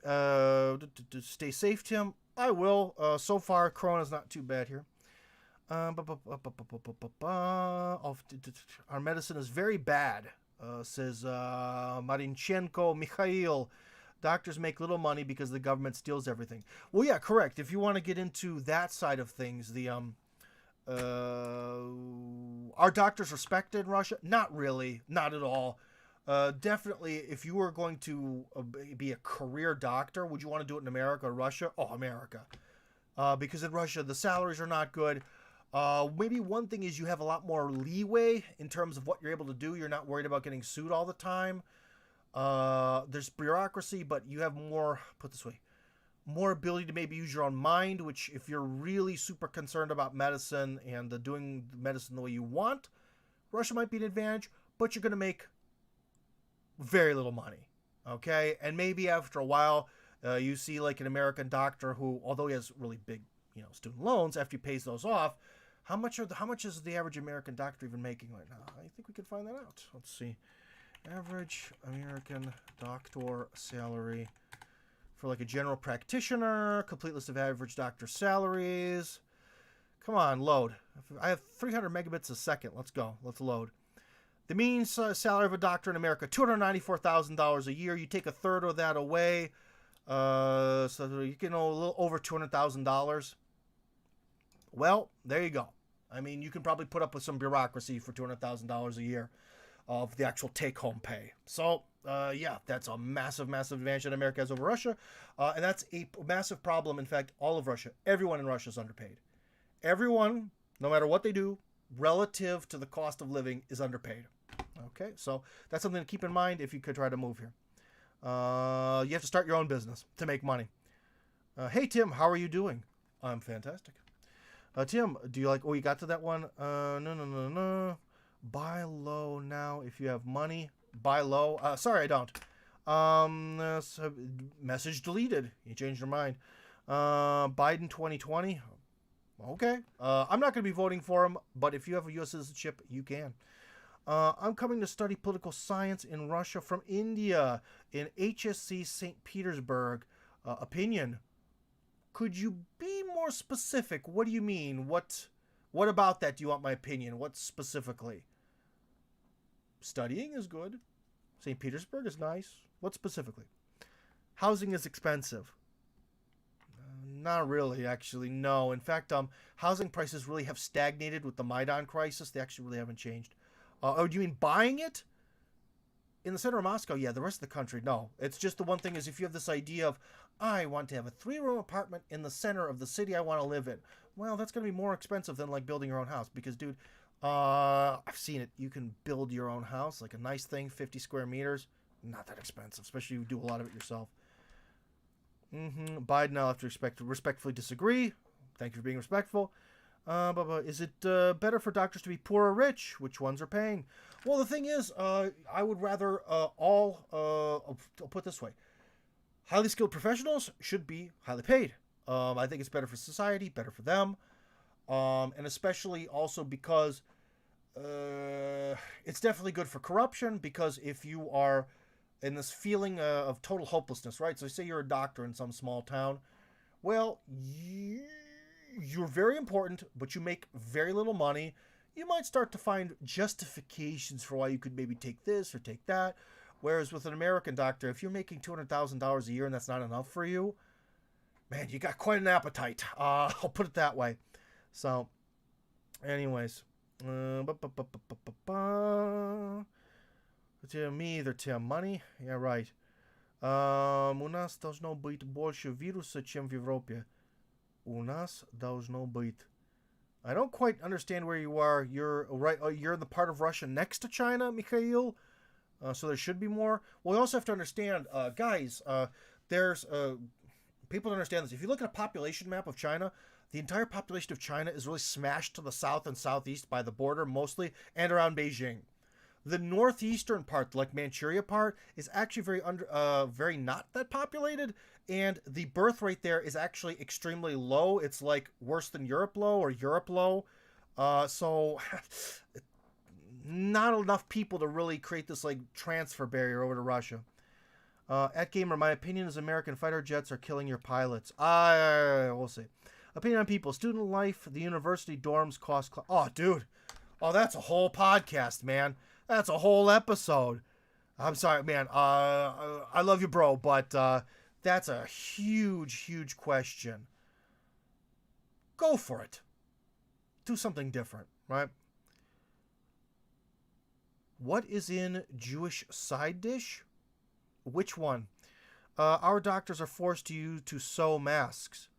To stay safe, Tim. I will. So far, Corona's not too bad here. Our medicine is very bad, says Marinchenko Mikhail. Doctors make little money because the government steals everything. Well, yeah, correct. If you want to get into that side of things, are doctors respected in Russia? Not really. Not at all. Definitely, if you were going to be a career doctor, would you want to do it in America or Russia? Oh, America. Because in Russia, the salaries are not good. Maybe one thing is you have a lot more leeway in terms of what you're able to do. You're not worried about getting sued all the time. There's bureaucracy, but you have more, put this way, more ability to maybe use your own mind, which if you're really super concerned about medicine and doing medicine the way you want, Russia might be an advantage, but you're going to make very little money, okay? And maybe after a while, you see like an American doctor who, although he has really big, student loans, after he pays those off, How much is the average American doctor even making right now? I think we can find that out. Let's see. Average American doctor salary for like a general practitioner. Complete list of average doctor salaries. Come on, load. I have 300 megabits a second. Let's go. Let's load. The mean salary of a doctor in America, $294,000 a year. You take a third of that away, so you can know a little over $200,000. Well, there you go. I mean, you can probably put up with some bureaucracy for $200,000 a year of the actual take-home pay. So, yeah, that's a massive, massive advantage that America has over Russia, and that's a massive problem. In fact, all of Russia, everyone in Russia is underpaid. Everyone, no matter what they do, relative to the cost of living, is underpaid. Okay, so that's something to keep in mind if you could try to move here. You have to start your own business to make money. Hey, Tim, how are you doing? I'm fantastic. Tim, do you like... Oh, you got to that one? No. Buy low now if you have money. Buy low. Sorry, I don't. Message deleted. You changed your mind. Biden 2020. Okay. I'm not going to be voting for him, but if you have a U.S. citizenship, you can. I'm coming to study political science in Russia from India in HSC St. Petersburg. Opinion. Could you be more specific? What do you mean? What about that do you want my opinion? What specifically? Studying is good. St. Petersburg is nice. What specifically? Housing is expensive. Not really, actually. No. In fact, housing prices really have stagnated with the Maidan crisis. They actually really haven't changed. Oh, do you mean buying it? In the center of Moscow, yeah. The rest of the country, no. It's just the one thing is if you have this idea of, I want to have a 3-room apartment in the center of the city I want to live in. Well, that's going to be more expensive than like building your own house because, dude, I've seen it. You can build your own house, like a nice thing, 50 square meters. Not that expensive, especially if you do a lot of it yourself. Biden, I'll have to respectfully disagree. Thank you for being respectful. Is it better for doctors to be poor or rich? Which ones are paying? Well, the thing is, I would rather I'll put it this way. Highly skilled professionals should be highly paid. I think it's better for society, better for them. And especially also because it's definitely good for corruption because if you are in this feeling of total hopelessness, right? So say you're a doctor in some small town. Well, you're very important, but you make very little money. You might start to find justifications for why you could maybe take this or take that. Whereas with an American doctor, if you're making $200,000 a year and that's not enough for you, man, you got quite an appetite. I'll put it that way. So, anyways. Me either, Tim. Money? Yeah, right. У нас должно быть больше вируса, чем в Европе. У нас должно быть. I don't quite understand where you are. You're right. You're in the part of Russia next to China, Mikhail. So there should be more. Well, you also have to understand, guys. There's people don't understand this. If you look at a population map of China, the entire population of China is really smashed to the south and southeast by the border, mostly, and around Beijing. The northeastern part, like Manchuria part, is actually very not that populated, and the birth rate there is actually extremely low. It's like worse than Europe low or Europe low. So not enough people to really create this like transfer barrier over to Russia. At Gamer, my opinion is American fighter jets are killing your pilots. We'll see. Opinion on people, student life, the university dorms cost. Oh, dude. Oh, that's a whole podcast, man. That's a whole episode. I'm sorry, man. I love you, bro, but that's a huge, huge question. Go for it. Do something different, right? What is in Jewish side dish? Which one? Our doctors are forced to sew masks.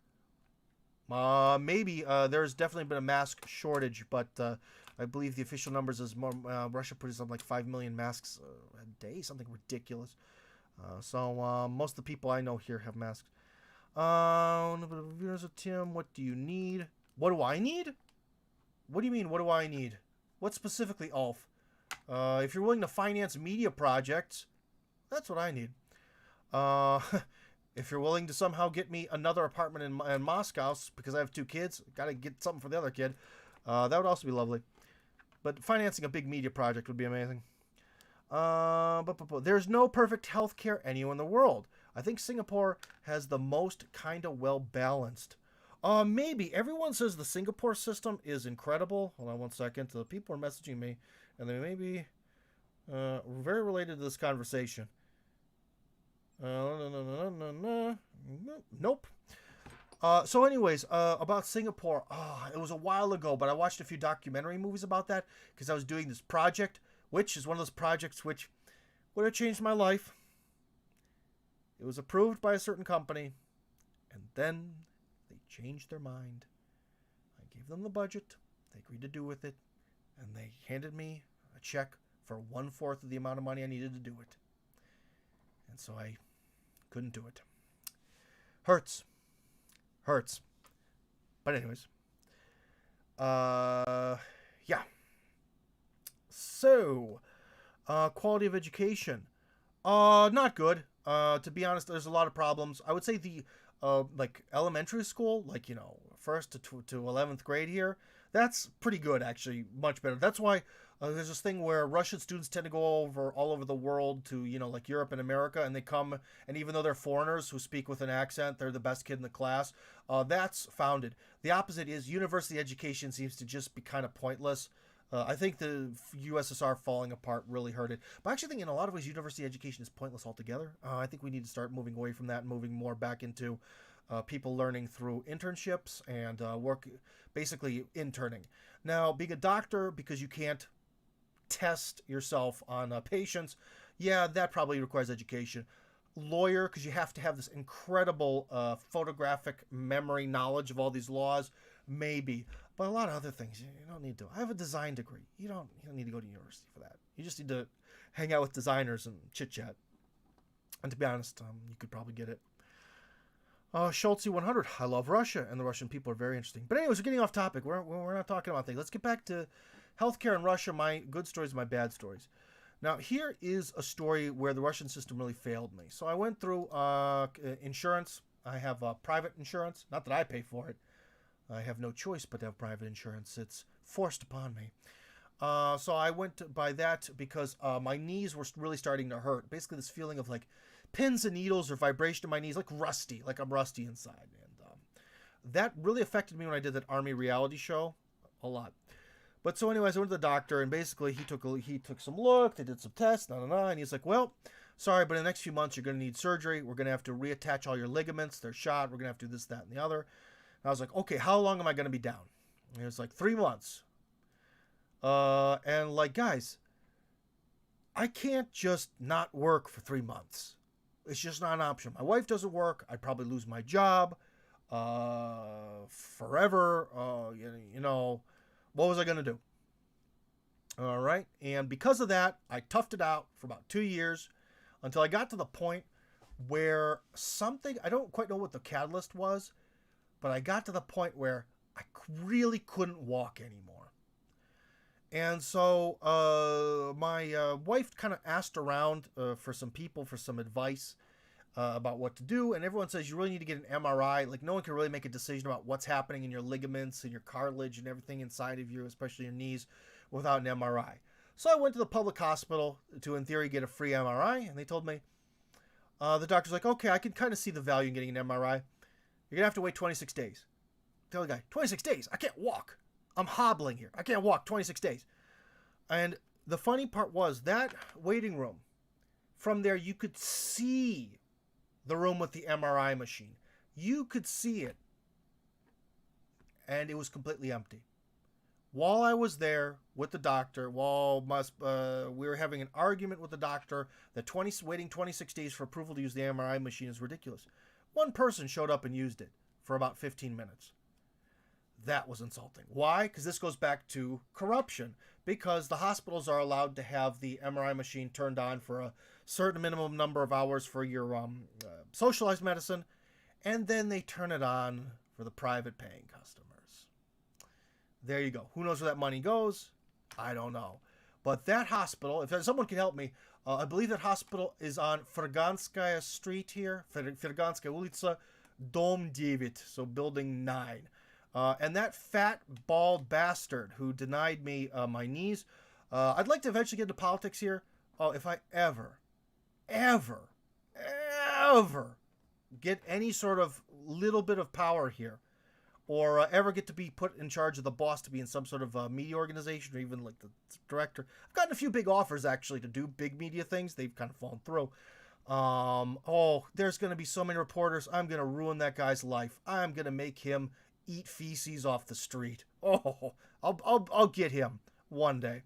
Maybe there's definitely been a mask shortage, but I believe the official numbers is more. Russia produces something like 5 million masks a day, something ridiculous. So most of the people I know here have masks. Tim, what do you need? What do I need? What do you mean? What do I need? What specifically, Ulf? If you're willing to finance media projects, that's what I need. If you're willing to somehow get me another apartment in Moscow, because I have 2 kids, got to get something for the other kid. That would also be lovely. But financing a big media project would be amazing. But there's no perfect healthcare anywhere in the world. I think Singapore has the most kind of well balanced. Maybe everyone says the Singapore system is incredible. Hold on one second. The people are messaging me, and they may be very related to this conversation. Nope. So anyways, about Singapore, it was a while ago, but I watched a few documentary movies about that because I was doing this project, which is one of those projects which would have changed my life. It was approved by a certain company, and then they changed their mind. I gave them the budget, they agreed to do with it, and they handed me a check for 1/4 of the amount of money I needed to do it. And so I couldn't do it. Hurts. But anyways. Yeah. So, quality of education. Not good. To be honest, there's a lot of problems. I would say the like elementary school, like, you know, 1st to 11th grade here, that's pretty good, actually, much better. That's why there's this thing where Russian students tend to go all over the world to, you know, like Europe and America, and they come, and even though they're foreigners who speak with an accent, they're the best kid in the class. That's founded. The opposite is university education seems to just be kind of pointless. I think the USSR falling apart really hurt it. But I actually think in a lot of ways university education is pointless altogether. I think we need to start moving away from that and moving more back into people learning through internships and work, basically interning. Now, being a doctor, because you can't test yourself on patients, yeah, that probably requires education. Lawyer, because you have to have this incredible photographic memory knowledge of all these laws, maybe. But a lot of other things you don't need to. I have a design degree. You don't need to go to university for that. You just need to hang out with designers and chit chat. And to be honest, you could probably get it. Schultzy 100. I love Russia, and the Russian people are very interesting. But anyways, we're getting off topic. We're not talking about things. Let's get back to healthcare in Russia. My good stories, my bad stories. Now, here is a story where the Russian system really failed me. So I went through insurance. I have private insurance. Not that I pay for it. I have no choice but to have private insurance. It's forced upon me. So I went by that because my knees were really starting to hurt. Basically, this feeling of like pins and needles or vibration in my knees, like rusty, like I'm rusty inside. And that really affected me when I did that Army reality show a lot. But so anyways, I went to the doctor, and basically he took some look, they did some tests, and he's like, well, sorry, but in the next few months you're going to need surgery. We're going to have to reattach all your ligaments. They're shot. We're going to have to do this, that, and the other. And I was like, okay, how long am I going to be down? And it was like 3 months. And like, guys, I can't just not work for 3 months. It's just not an option. My wife doesn't work. I'd probably lose my job forever. You know, what was I going to do? All right. And because of that, I toughed it out for about 2 years until I got to the point where something, I don't quite know what the catalyst was, but I got to the point where I really couldn't walk anymore. And so my wife kind of asked around for some people for some advice about what to do. And everyone says you really need to get an MRI. Like, no one can really make a decision about what's happening in your ligaments and your cartilage and everything inside of you, especially your knees, without an MRI. So I went to the public hospital to, in theory, get a free MRI. And they told me, the doctor's like, okay, I can kind of see the value in getting an MRI. You're going to have to wait 26 days. Tell the guy, 26 days? I can't walk. I'm hobbling here. I can't walk 26 days. And the funny part was that waiting room, from there you could see the room with the MRI machine. You could see it. And it was completely empty. While I was there with the doctor, while we were having an argument with the doctor that waiting 26 days for approval to use the MRI machine is ridiculous, one person showed up and used it for about 15 minutes. That was insulting. Why? Because this goes back to corruption. Because the hospitals are allowed to have the MRI machine turned on for a certain minimum number of hours for your socialized medicine, and then they turn it on for the private paying customers. There you go. Who knows where that money goes? I don't know. But that hospital, if someone can help me, I believe that hospital is on Ferganskaya Street here, Ferganskaya Ulica, Dom 9, so building 9. And that fat, bald bastard who denied me my knees, I'd like to eventually get into politics here. Oh, if I ever, ever, ever get any sort of little bit of power here, or ever get to be put in charge of the boss to be in some sort of media organization, or even like the director. I've gotten a few big offers actually to do big media things. They've kind of fallen through. Oh, there's going to be so many reporters. I'm going to ruin that guy's life. I'm going to make him eat feces off the street. Oh, I'll get him one day.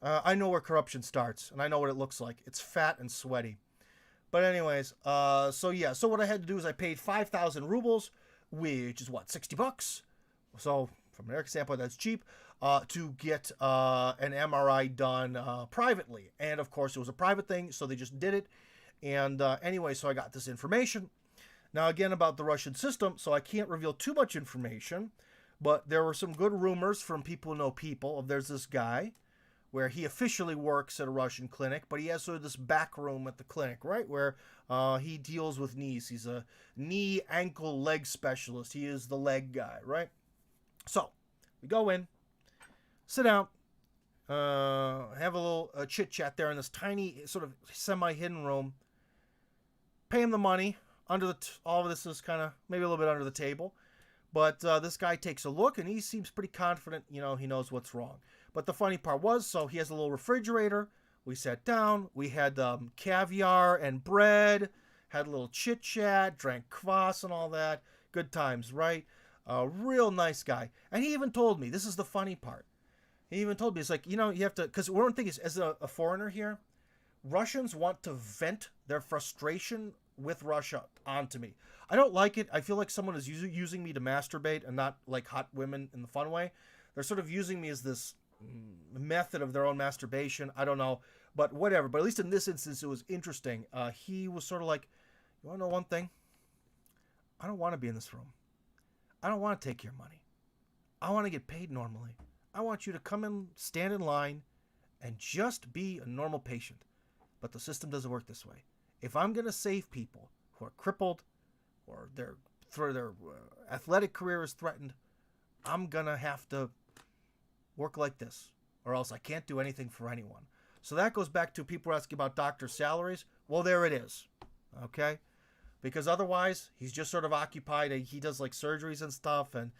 I know where corruption starts, and I know what it looks like. It's fat and sweaty. But anyways, so yeah, so what I had to do is I paid 5,000 rubles, which is what, $60? So from an American standpoint, that's cheap, to get an MRI done privately. And of course, it was a private thing, so they just did it. And anyway, so I got this information. Now, again, about the Russian system, so I can't reveal too much information, but there were some good rumors from people who know people. There's this guy where he officially works at a Russian clinic, but he has sort of this back room at the clinic, right, where he deals with knees. He's a knee, ankle, leg specialist. He is the leg guy, right? So we go in, sit down, have a little chit-chat there in this tiny sort of semi-hidden room, pay him the money. Under the all of this is kind of maybe a little bit under the table, but this guy takes a look and he seems pretty confident, you know, he knows what's wrong. But the funny part was, so he has a little refrigerator. We sat down, we had caviar and bread, had a little chit chat, drank kvass and all that. Good times, right? Real nice guy. And he even told me, this is the funny part. He even told me, it's like, you know, you have to, because one thing is, as a foreigner here, Russians want to vent their frustration with Russia onto me. I don't like it. I feel like someone is using me to masturbate, and not like hot women in the fun way. They're sort of using me as this method of their own masturbation. I don't know, but whatever. But at least in this instance, it was interesting. He was sort of like, you want to know one thing? I don't want to be in this room. I don't want to take your money. I want to get paid normally. I want you to come and stand in line and just be a normal patient. But the system doesn't work this way. If I'm going to save people who are crippled or their athletic career is threatened, I'm going to have to work like this, or else I can't do anything for anyone. So that goes back to people asking about doctors' salaries. Well, there it is. Okay? Because otherwise, he's just sort of occupied. He does like surgeries and stuff, and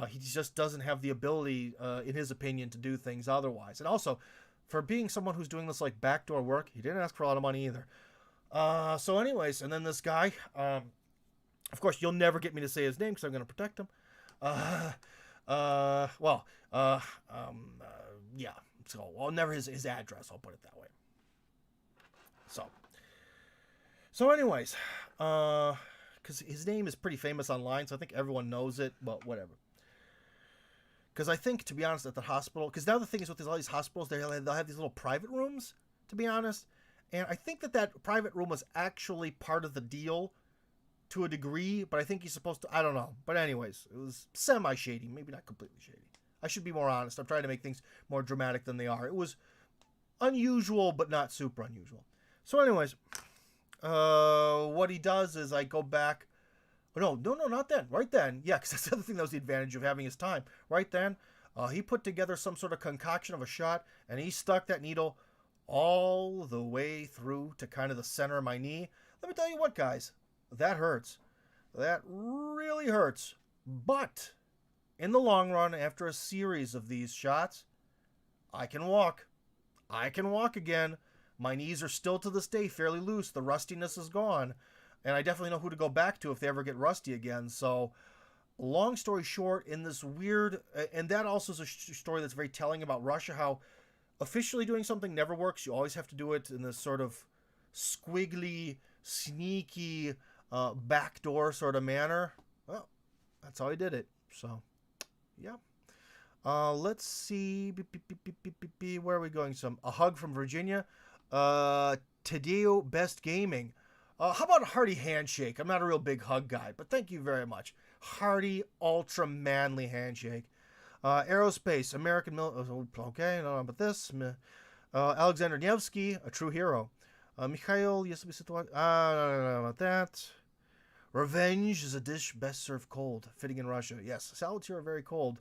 he just doesn't have the ability, in his opinion, to do things otherwise. And also, for being someone who's doing this like backdoor work, he didn't ask for a lot of money either. So anyways, and then this guy, of course, you'll never get me to say his name because I'm going to protect him. Yeah. So, well, never his address. I'll put it that way. So anyways, because his name is pretty famous online, so I think everyone knows it, but whatever. Because I think, to be honest, at the hospital, because now the thing is with all these hospitals, they'll have these little private rooms, to be honest. And I think that private room was actually part of the deal to a degree, but I think he's supposed to, I don't know. But anyways, it was semi-shady, maybe not completely shady. I should be more honest. I'm trying to make things more dramatic than they are. It was unusual, but not super unusual. So anyways, what he does is I go back. Oh, no, not then. Right then. Yeah, because that's the other thing that was the advantage of having his time. Right then, he put together some sort of concoction of a shot, and he stuck that needle all the way through to kind of the center of my knee. Let me tell you what, guys. That hurts. That really hurts. But in the long run, after a series of these shots, I can walk. I can walk again. My knees are still to this day fairly loose. The rustiness is gone. And I definitely know who to go back to if they ever get rusty again. So, long story short, in this weird... And that also is a story that's very telling about Russia, how officially doing something never works. You always have to do it in this sort of squiggly, sneaky, backdoor sort of manner. Well, that's how I did it. So, yeah. Let's see. Where are we going? A hug from Virginia. Tadeo Best Gaming. How about a hearty handshake? I'm not a real big hug guy, but thank you very much. Hearty, ultra manly handshake. Aerospace, American military. Okay, no, but this. Alexander Nevsky, a true hero. Mikhail, no about that. Revenge is a dish best served cold, fitting in Russia. Yes, salads here are very cold.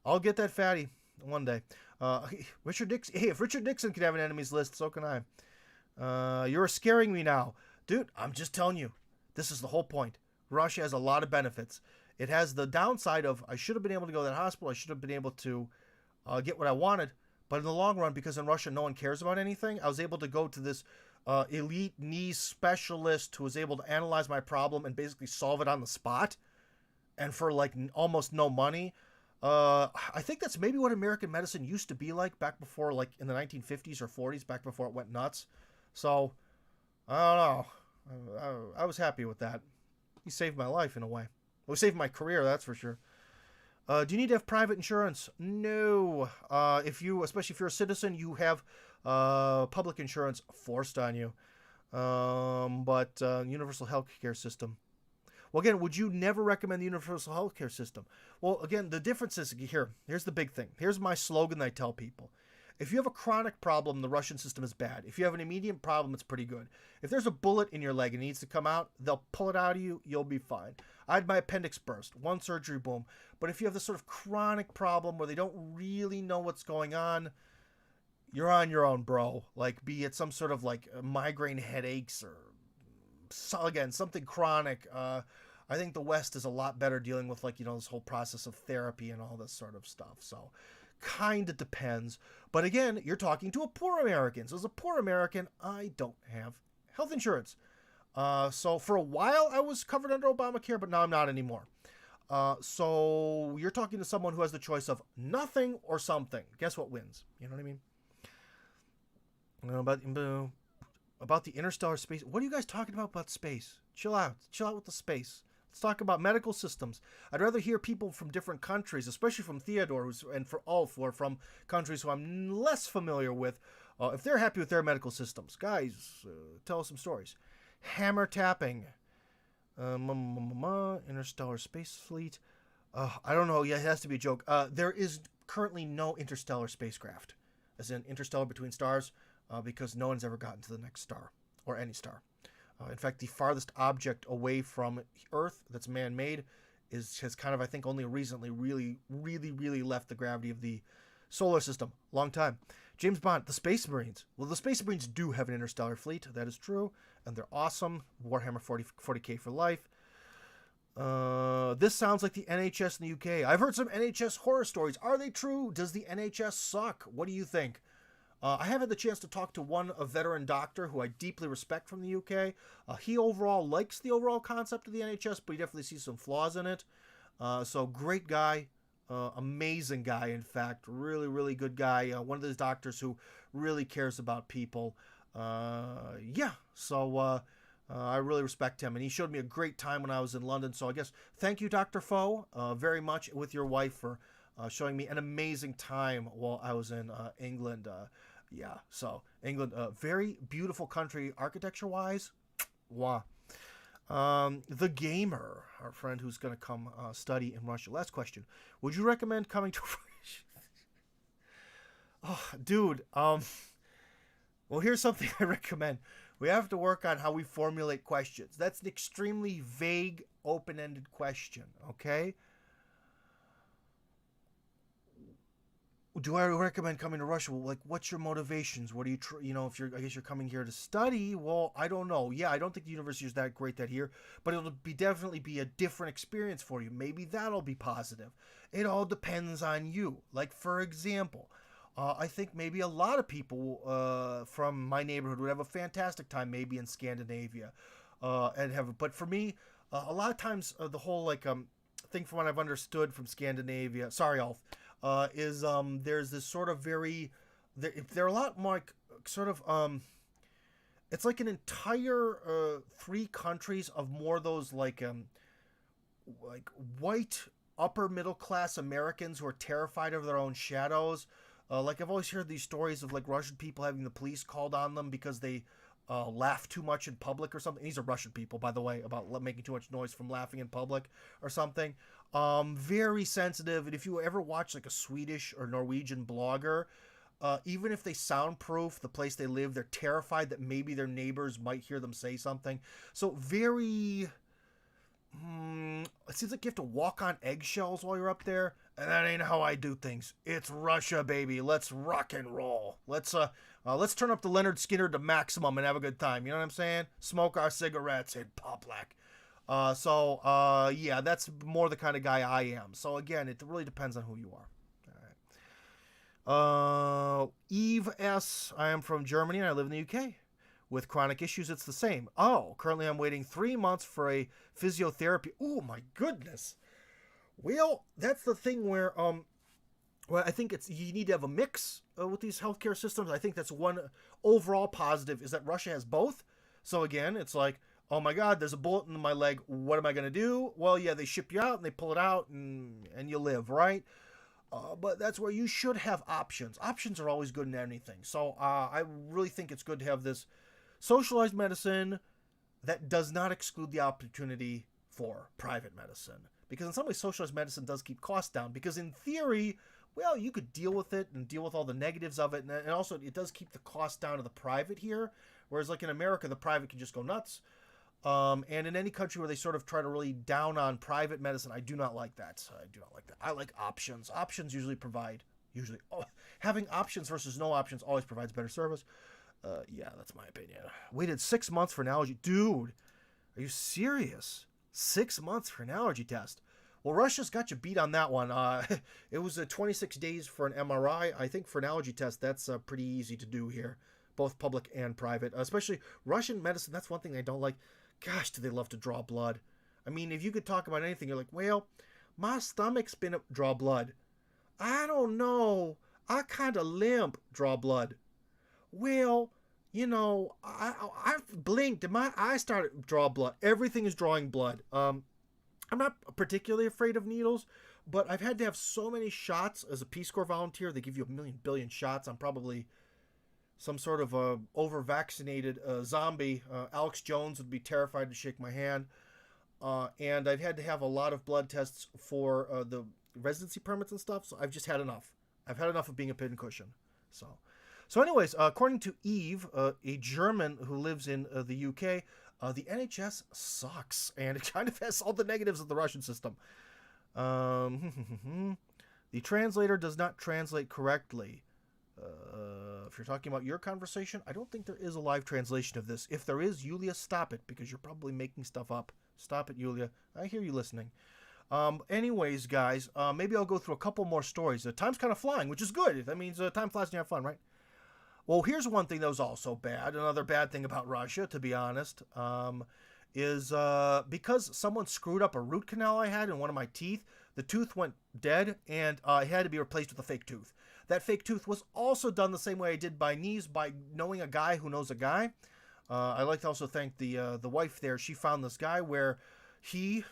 I'll get that fatty one day. Richard Nixon. Hey, if Richard Nixon can have an enemies list, so can I. You're scaring me now. Dude, I'm just telling you. This is the whole point. Russia has a lot of benefits. It has the downside of I should have been able to go to that hospital. I should have been able to get what I wanted. But in the long run, because in Russia no one cares about anything, I was able to go to this elite knee specialist who was able to analyze my problem and basically solve it on the spot. And for like almost no money. I think that's maybe what American medicine used to be like back before, like in the 1950s or 40s, back before it went nuts. So, I don't know. I was happy with that. He saved my life in a way. Well, he saved my career, that's for sure. Do you need to have private insurance? No. Especially if you're a citizen, you have public insurance forced on you. But universal health care system. Well, again, would you never recommend the universal health care system? Well, again, the difference is here. Here's the big thing. Here's my slogan that I tell people. If you have a chronic problem, the Russian system is bad. If you have an immediate problem, it's pretty good. If there's a bullet in your leg and it needs to come out, they'll pull it out of you. You'll be fine. I had my appendix burst. One surgery, boom. But if you have this sort of chronic problem where they don't really know what's going on, you're on your own, bro. Like, be it some sort of like migraine headaches or again, something chronic. I think the West is a lot better dealing with, like, this whole process of therapy and all this sort of stuff. So, kind of depends. But again, you're talking to a poor American. So, as a poor American, I don't have health insurance. So, for a while, I was covered under Obamacare, but now I'm not anymore. So, you're talking to someone who has the choice of nothing or something. Guess what wins? You know what I mean? About the interstellar space. What are you guys talking about space? Chill out. Chill out with the space. Let's talk about medical systems. I'd rather hear people from different countries, especially from Theodore, and for all four from countries who I'm less familiar with, if they're happy with their medical systems. Guys, tell us some stories. Hammer tapping. Interstellar space fleet. I don't know. Yeah, it has to be a joke. There is currently no interstellar spacecraft, as in interstellar between stars. Because no one's ever gotten to the next star, or any star. In fact, the farthest object away from Earth that's man-made has kind of, I think, only recently really left the gravity of the solar system. Long time. James Bond, the Space Marines. Well, the Space Marines do have an interstellar fleet. That is true, and they're awesome. Warhammer 40K for life. This sounds like the NHS in the UK. I've heard some NHS horror stories. Are they true? Does the NHS suck? What do you think? I have had the chance to talk to a veteran doctor who I deeply respect from the UK. He overall likes the overall concept of the NHS, but he definitely sees some flaws in it. So great guy, amazing guy, in fact, really good guy. One of those doctors who really cares about people. So I really respect him, and he showed me a great time when I was in London. So I guess thank you, Dr. Foe, very much with your wife for showing me an amazing time while I was in England. So England, very beautiful country architecture-wise. Wow. The Gamer, our friend who's going to come study in Russia. Last question. Would you recommend coming to Russia? Oh, dude. Well, here's something I recommend. We have to work on how we formulate questions. That's an extremely vague, open-ended question, okay? Do I recommend coming to Russia? Well, like, what's your motivations? What do you, if I guess you're coming here to study, well, I don't know. Yeah, I don't think the university is that great that here, but it'll definitely be a different experience for you. Maybe that'll be positive. It all depends on you. Like, for example, I think maybe a lot of people from my neighborhood would have a fantastic time maybe in Scandinavia, but for me, a lot of times the whole, thing from what I've understood from Scandinavia, sorry, Alf, is there's this sort of they're a lot more it's like an entire 3 countries of more those like white upper middle class Americans who are terrified of their own shadows. Like I've always heard these stories of like Russian people having the police called on them because they laugh too much in public or something. These are Russian people, by the way, about making too much noise from laughing in public or something. Very sensitive. And if you ever watch like a Swedish or Norwegian blogger, even if they soundproof the place they live, they're terrified that maybe their neighbors might hear them say something. So very it seems like you have to walk on eggshells while you're up there, and that ain't how I do things. It's Russia, baby. Let's rock and roll. Let's turn up the Leonard Skinner to maximum and have a good time. You know what I'm saying? Smoke our cigarettes and pop black. Yeah, that's more the kind of guy I am. So again, it really depends on who you are. All right. Eve S. I am from Germany and I live in the UK. With chronic issues, it's the same. Oh, currently I'm waiting 3 months for a physiotherapy. Oh my goodness. Well, that's the thing where well, I think you need to have a mix with these healthcare systems. I think that's one overall positive is that Russia has both. So again, it's like, oh my God, there's a bullet in my leg. What am I going to do? Well, yeah, they ship you out and they pull it out and you live, right? But that's where you should have options. Options are always good in anything. So I really think it's good to have this socialized medicine that does not exclude the opportunity for private medicine. Because in some ways, socialized medicine does keep costs down. Because in theory, well, you could deal with it and deal with all the negatives of it. And also, it does keep the cost down to the private here. Whereas like in America, the private can just go nuts. And in any country where they sort of try to really down on private medicine, I do not like that. I like options. Options having options versus no options always provides better service. Yeah, that's my opinion. Waited 6 months for an allergy. Dude, are you serious? 6 months for an allergy test. Well, Russia's got you beat on that one. It was 26 days for an MRI. I think for an allergy test, that's pretty easy to do here, both public and private. Especially Russian medicine, that's one thing I don't like. Gosh, do they love to draw blood. I mean, if you could talk about anything, you're like, well, my stomach's been draw blood. I don't know. I kind of limp, draw blood. Well, you know, I blinked and my eye started to draw blood. Everything is drawing blood. I'm not particularly afraid of needles, but I've had to have so many shots as a Peace Corps volunteer. They give you a billion shots. I'm probably some sort of over-vaccinated zombie. Alex Jones would be terrified to shake my hand. And I've had to have a lot of blood tests for the residency permits and stuff, so I've just had enough. I've had enough of being a pincushion. So anyways, according to Eve, a German who lives in the UK, the NHS sucks, and it kind of has all the negatives of the Russian system. The translator does not translate correctly. If you're talking about your conversation, I don't think there is a live translation of this. If there is, Yulia, stop it, because you're probably making stuff up. Stop it, Yulia. I hear you listening. Anyways, guys, maybe I'll go through a couple more stories. Time's kind of flying, which is good. That means time flies and you have fun, right? Well, here's one thing that was also bad. Another bad thing about Russia, to be honest, is because someone screwed up a root canal I had in one of my teeth, the tooth went dead, and it had to be replaced with a fake tooth. That fake tooth was also done the same way I did by knees, by knowing a guy who knows a guy. I'd like to also thank the wife there. She found this guy where he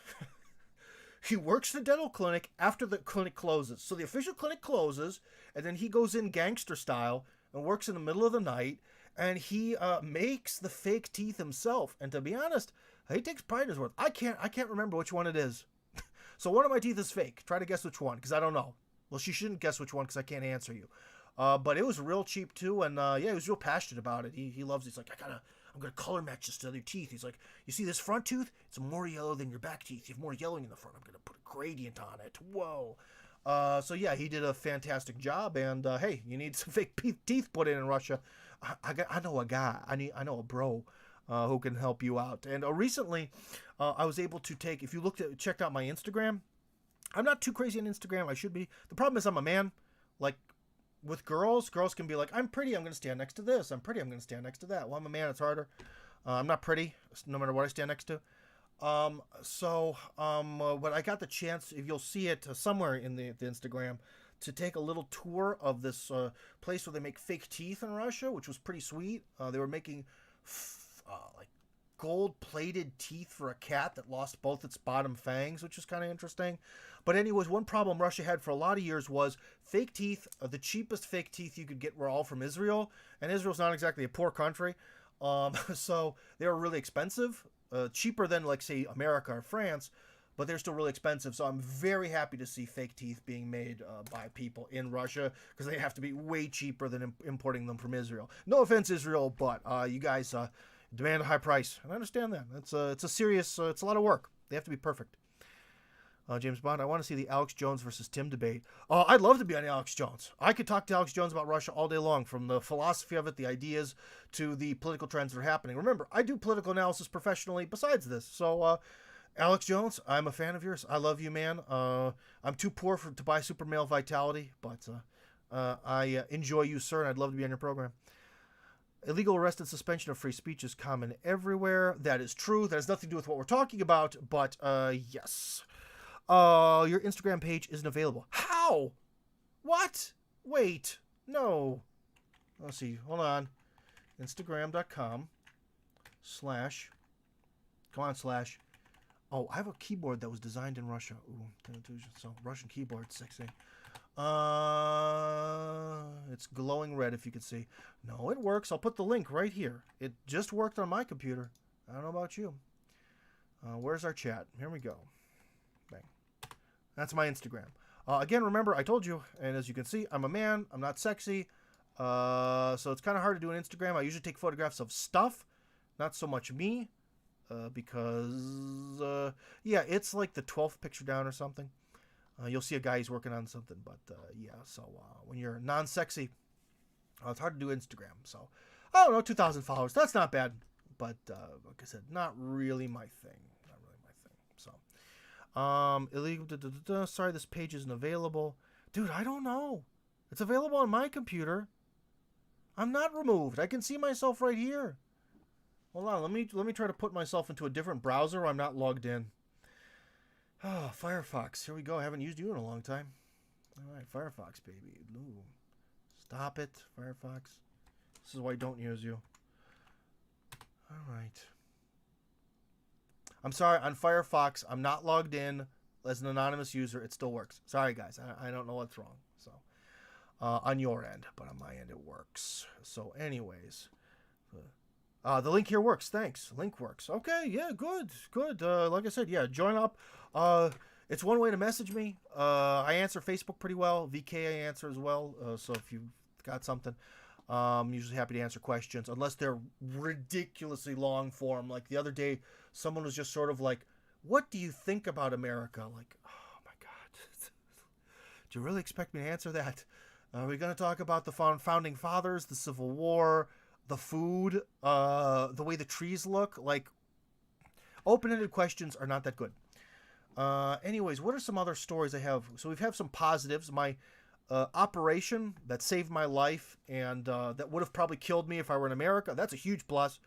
works in a dental clinic after the clinic closes. So the official clinic closes, and then he goes in gangster style and works in the middle of the night, and he makes the fake teeth himself. And to be honest, he takes pride in his work. I can't remember which one it is. So one of my teeth is fake. Try to guess which one, because I don't know. Well, she shouldn't guess which one, because I can't answer you. But it was real cheap too, and yeah, he was real passionate about it. He loves it. He's like, I'm gonna color match this to other teeth. He's like, you see this front tooth? It's more yellow than your back teeth. You have more yellowing in the front. I'm gonna put a gradient on it. Whoa. So yeah, he did a fantastic job. And hey, you need some fake teeth put in Russia. I know a guy. I know a bro who can help you out. And recently, I was able to take. If you checked out my Instagram, I'm not too crazy on Instagram. I should be. The problem is I'm a man. Like with girls can be like, I'm pretty, I'm going to stand next to this. I'm pretty, I'm going to stand next to that. Well, I'm a man, it's harder. I'm not pretty, no matter what I stand next to. When I got the chance, if you'll see it somewhere in the Instagram, to take a little tour of this place where they make fake teeth in Russia, which was pretty sweet. They were making like gold-plated teeth for a cat that lost both its bottom fangs, which is kind of interesting. But anyways, one problem Russia had for a lot of years was fake teeth. The cheapest fake teeth you could get were all from Israel, and Israel's not exactly a poor country. So they were really expensive, cheaper than, like, say, America or France, but they're still really expensive. So I'm very happy to see fake teeth being made by people in Russia, because they have to be way cheaper than importing them from Israel. No offense, Israel, but you guys demand a high price. And I understand that. It's a serious, it's a lot of work. They have to be perfect. James Bond, I want to see the Alex Jones versus Tim debate. I'd love to be on Alex Jones. I could talk to Alex Jones about Russia all day long, from the philosophy of it, the ideas, to the political trends that are happening. Remember, I do political analysis professionally besides this. So, Alex Jones, I'm a fan of yours. I love you, man. I'm too poor to buy Super Male Vitality, but I enjoy you, sir, and I'd love to be on your program. Illegal arrest and suspension of free speech is common everywhere. That is true. That has nothing to do with what we're talking about, but yes. Your Instagram page isn't available. How? What? Wait. No. Let's see. Hold on. Instagram.com/ Come on, / Oh, I have a keyboard that was designed in Russia. Ooh, so Russian keyboard, sexy. It's glowing red, if you can see. No, it works. I'll put the link right here. It just worked on my computer. I don't know about you. Where's our chat? Here we go. Bang. That's my Instagram. Again, remember, I told you, and as you can see, I'm a man. I'm not sexy. So it's kind of hard to do an Instagram. I usually take photographs of stuff, not so much me, because, yeah, it's like the 12th picture down or something. You'll see a guy who's working on something, but yeah, so when you're non-sexy, it's hard to do Instagram. So, I don't know, 2,000 followers. That's not bad, but like I said, not really my thing. Not really my thing. So, illegal. Sorry, this page isn't available, dude. I don't know. It's available on my computer. I'm not removed. I can see myself right here. Hold on. Let me try to put myself into a different browser where I'm not logged in. Oh, Firefox. Here we go. I haven't used you in a long time. All right, Firefox, baby. Ooh. Stop it, Firefox. This is why I don't use you. All right. I'm sorry, on Firefox, I'm not logged in as an anonymous user. It still works. Sorry, guys. I don't know what's wrong. So, on your end, but on my end, it works. So, anyways. The link here works. Thanks. Link works. Okay. Yeah. Good. Good. Like I said, yeah. Join up. It's one way to message me. I answer Facebook pretty well. VK I answer as well. So if you've got something, I'm usually happy to answer questions, unless they're ridiculously long form. Like the other day, someone was just sort of like, "What do you think about America?" Like, oh my God, do you really expect me to answer that? Are we going to talk about the founding fathers, the Civil War, the food, the way the trees look? Like, open-ended questions are not that good. Anyways, what are some other stories I have? So we've had some positives. My operation that saved my life, and that would have probably killed me if I were in America. That's a huge plus.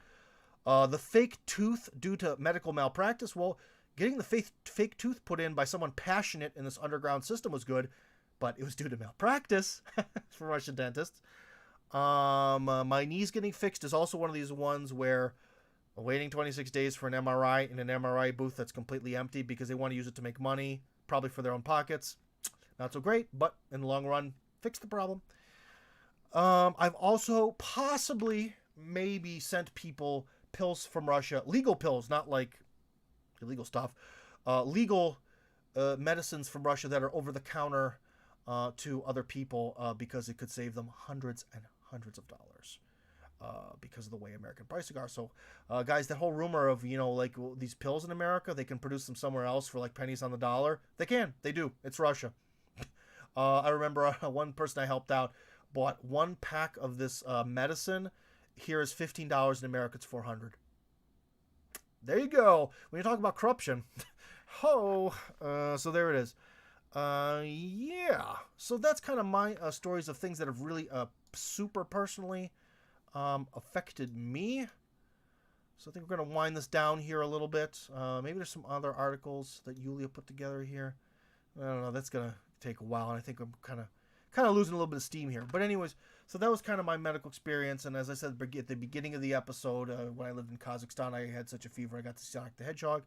The fake tooth due to medical malpractice. Well, getting the fake tooth put in by someone passionate in this underground system was good, but it was due to malpractice for Russian dentists. My knees getting fixed is also one of these ones where waiting 26 days for an MRI in an MRI booth that's completely empty because they want to use it to make money, probably for their own pockets. Not so great, but in the long run, fix the problem. I've also possibly maybe sent people pills from Russia, legal pills, not like illegal stuff, legal medicines from Russia that are over the counter to other people because it could save them hundreds and hundreds of dollars. Because of the way American prices are. So, guys, that whole rumor of, like these pills in America, they can produce them somewhere else for like pennies on the dollar. They can. They do. It's Russia. I remember one person I helped out bought one pack of this medicine. Here is $15. In America, it's $400. There you go. When you talk about corruption. So there it is. Yeah. So that's kind of my stories of things that have really super personally affected me. So I think we're going to wind this down here a little bit. Maybe there's some other articles that Yulia put together here. I don't know. That's going to take a while, and I think I'm kind of losing a little bit of steam here. But anyways, so that was kind of my medical experience. And as I said at the beginning of the episode, when I lived in Kazakhstan, I had such a fever I got to see Sonic the Hedgehog.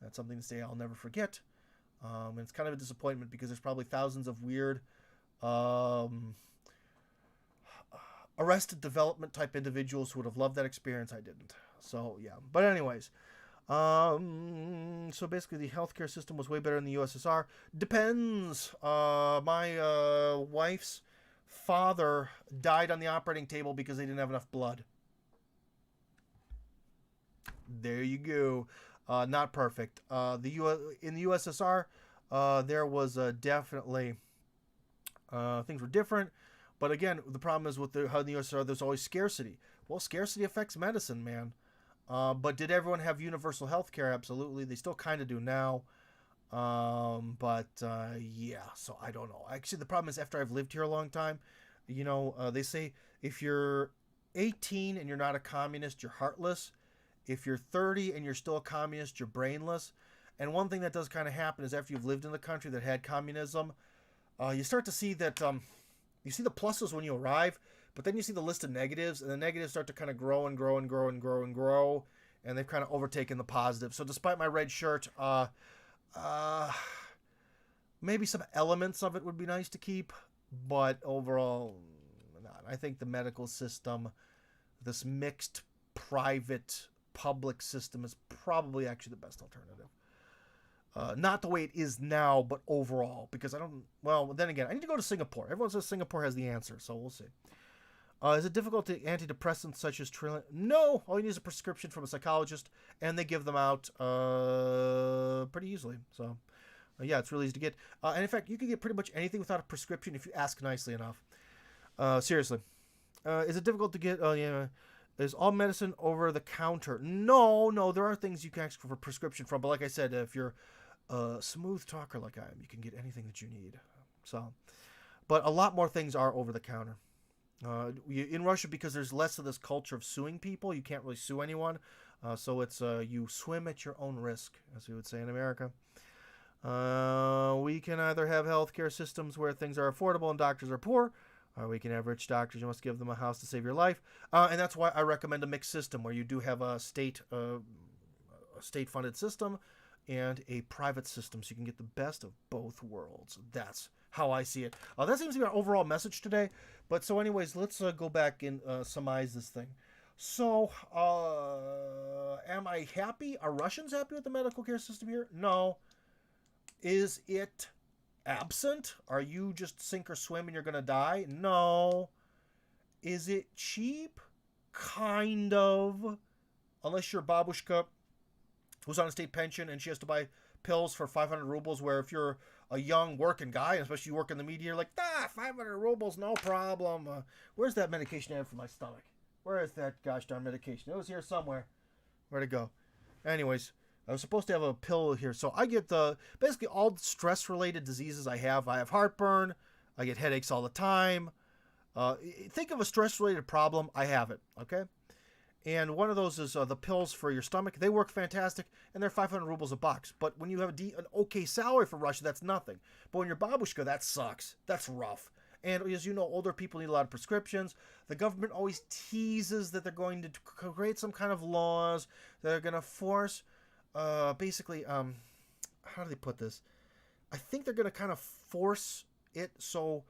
That's something to say I'll never forget. And it's kind of a disappointment because there's probably thousands of weird Arrested Development type individuals who would have loved that experience. I didn't. So yeah. But anyways, so basically the healthcare system was way better in the USSR. Depends. My wife's father died on the operating table because they didn't have enough blood. There you go. Not perfect. In the USSR, there was definitely things were different. But again, the problem is with how in the USSR there's always scarcity. Well, scarcity affects medicine, man. But did everyone have universal health care? Absolutely. They still kind of do now. Yeah, so I don't know. Actually, the problem is after I've lived here a long time, they say if you're 18 and you're not a communist, you're heartless. If you're 30 and you're still a communist, you're brainless. And one thing that does kind of happen is after you've lived in the country that had communism, you start to see that you see the pluses when you arrive, but then you see the list of negatives, and the negatives start to kind of grow and grow and grow and grow and grow, and they've kind of overtaken the positive. So despite my red shirt, maybe some elements of it would be nice to keep, but overall, not. I think the medical system, this mixed private public system, is probably actually the best alternative. Not the way it is now, but overall, because then again, I need to go to Singapore. Everyone says Singapore has the answer, so we'll see. Is it difficult to antidepressants such as Trillium? No, all you need is a prescription from a psychologist, and they give them out pretty easily. So, yeah, it's really easy to get. And in fact, you can get pretty much anything without a prescription if you ask nicely enough. Seriously. Is it difficult to get? Yeah. Is all medicine over the counter? No, there are things you can ask for a prescription from, but like I said, if you're a smooth talker like I am, you can get anything that you need. So, but a lot more things are over the counter. In Russia, because there's less of this culture of suing people, you can't really sue anyone. So it's you swim at your own risk, as we would say in America. We can either have healthcare systems where things are affordable and doctors are poor, or we can have rich doctors. You must give them a house to save your life. And that's why I recommend a mixed system where you do have a state-funded system and a private system, so you can get the best of both worlds. That's how I see it. That seems to be our overall message today. But so anyways, let's go back and surmise this thing. So, am I happy? Are Russians happy with the medical care system here? No. Is it absent? Are you just sink or swim and you're going to die? No. Is it cheap? Kind of. Unless you're babushka who's on a state pension and she has to buy pills for 500 rubles, where if you're a young working guy, and especially you work in the media, you're like, 500 rubles, no problem. Where's that medication I have for my stomach? Where is that gosh darn medication? It was here somewhere. Where'd it go? Anyways, I was supposed to have a pill here. So I get basically all stress-related diseases I have. I have heartburn. I get headaches all the time. Think of a stress-related problem. I have it, okay? And one of those is the pills for your stomach. They work fantastic, and they're 500 rubles a box. But when you have an okay salary for Russia, that's nothing. But when you're babushka, that sucks. That's rough. And as you know, older people need a lot of prescriptions. The government always teases that they're going to create some kind of laws that are going to force, basically, how do they put this? I think they're going to kind of force it so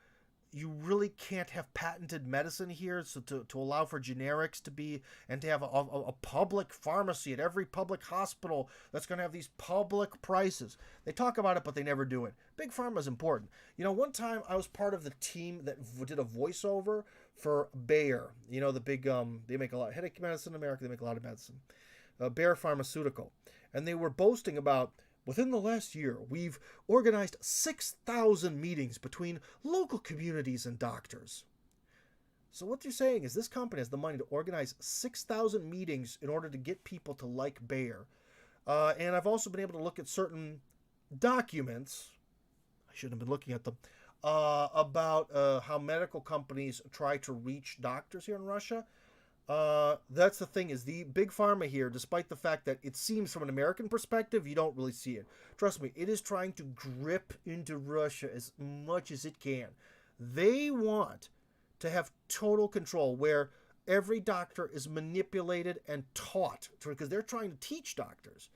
you really can't have patented medicine here, so to allow for generics to be, and to have a public pharmacy at every public hospital that's going to have these public prices. They talk about it, but they never do it. Big pharma is important. One time I was part of the team that did a voiceover for Bayer. The big, they make a lot of headache medicine in America. They make a lot of medicine. Bayer Pharmaceutical. And they were boasting about, within the last year, we've organized 6,000 meetings between local communities and doctors. So what you're saying is this company has the money to organize 6,000 meetings in order to get people to like Bayer. And I've also been able to look at certain documents, I shouldn't have been looking at them, about how medical companies try to reach doctors here in Russia. That's the thing, is the big pharma here, despite the fact that it seems from an American perspective, you don't really see it. Trust me, it is trying to grip into Russia as much as it can. They want to have total control, where every doctor is manipulated and taught, because they're trying to teach doctors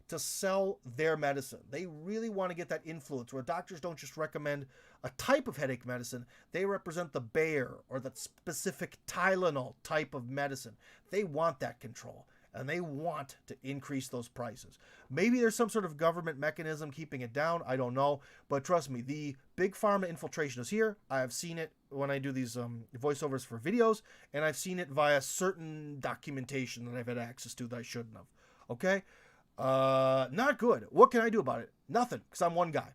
to sell their medicine. They really want to get that influence where doctors don't just recommend a type of headache medicine. They represent the Bayer or that specific Tylenol type of medicine. They want that control. and they want to increase those prices. Maybe there's some sort of government mechanism keeping it down. I don't know. But trust me, the big pharma infiltration is here. I have seen it when I do these voiceovers for videos, and I've seen it via certain documentation that I've had access to that I shouldn't have. Okay? Not good. What can I do about it? Nothing, because I'm one guy.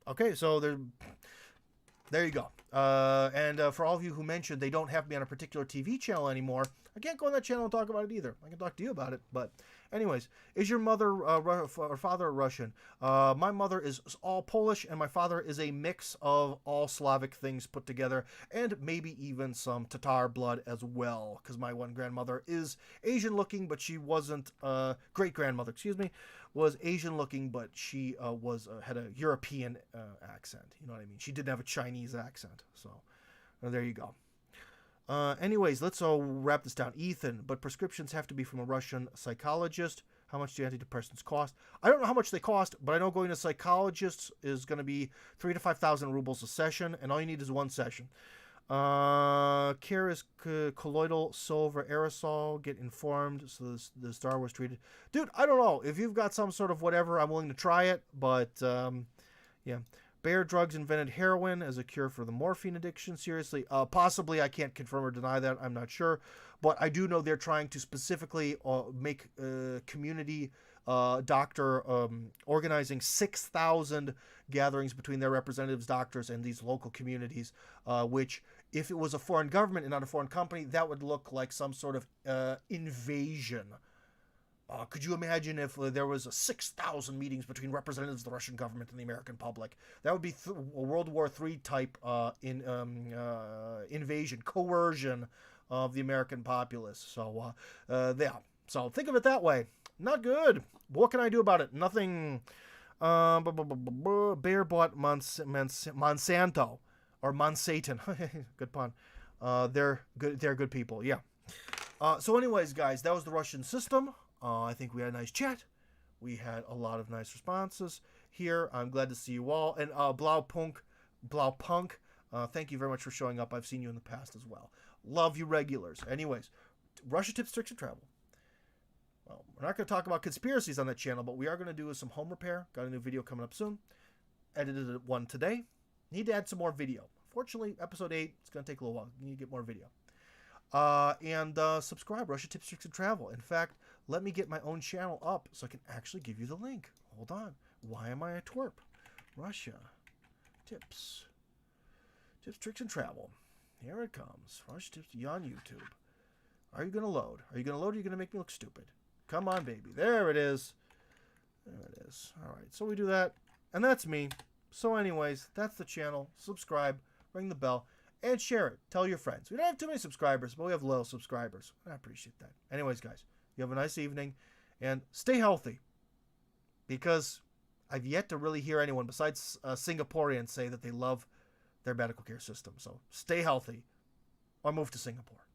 Okay, so there you go. And for all of you who mentioned they don't have me on a particular TV channel anymore, I can't go on that channel and talk about it either. I can talk to you about it. But anyways, is your mother or father Russian? My mother is all Polish, and my father is a mix of all Slavic things put together, and maybe even some Tatar blood as well, because my one grandmother is Asian looking, but she wasn't, great-grandmother, excuse me, was Asian looking, but she had a European accent. You know what I mean? She didn't have a Chinese accent. So there you go. Anyways, let's all wrap this down. Ethan, but prescriptions have to be from a Russian psychologist. How much do antidepressants cost? I don't know how much they cost, but I know going to psychologists is going to be 3,000 to 5,000 rubles a session, and all you need is one session. Care is colloidal silver aerosol. Get informed. So the Star Wars treated. Dude, I don't know. If you've got some sort of whatever, I'm willing to try it. But, yeah. Bayer Drugs invented heroin as a cure for the morphine addiction. Seriously, possibly. I can't confirm or deny that. I'm not sure. But I do know they're trying to specifically make community doctor organizing 6,000 gatherings between their representatives, doctors, and these local communities, which, if it was a foreign government and not a foreign company, that would look like some sort of invasion. Could you imagine if there was 6,000 meetings between representatives of the Russian government and the American public? That would be a World War III type invasion, coercion of the American populace. So, yeah. So think of it that way. Not good. What can I do about it? Nothing. Bayer bought Monsanto or Monsatan. Good pun. They're good. They're good people. Yeah. So, anyways, guys, that was the Russian system. I think we had a nice chat. We had a lot of nice responses here. I'm glad to see you all. And Blaupunk, thank you very much for showing up. I've seen you in the past as well. Love you regulars. Anyways, Russia tips, tricks, and travel. Well, we're not going to talk about conspiracies on that channel, but we are going to do some home repair. Got a new video coming up soon. Edited one today. Need to add some more video. Fortunately, episode 8, it's going to take a little while. You need to get more video. And subscribe, Russia Tips, Tricks, and Travel. In fact, let me get my own channel up so I can actually give you the link. Hold on. Why am I a twerp? Russia Tips, Tricks, and Travel. Here it comes. Russia Tips on YouTube. Are you going to load? Are you going to load or are you going to make me look stupid? Come on, baby. There it is. There it is. All right. So we do that. And that's me. So anyways, that's the channel. Subscribe. Ring the bell. And share it. Tell your friends. We don't have too many subscribers, but we have loyal subscribers. I appreciate that. Anyways, guys, you have a nice evening. And stay healthy. Because I've yet to really hear anyone besides Singaporeans say that they love their medical care system. So stay healthy or move to Singapore.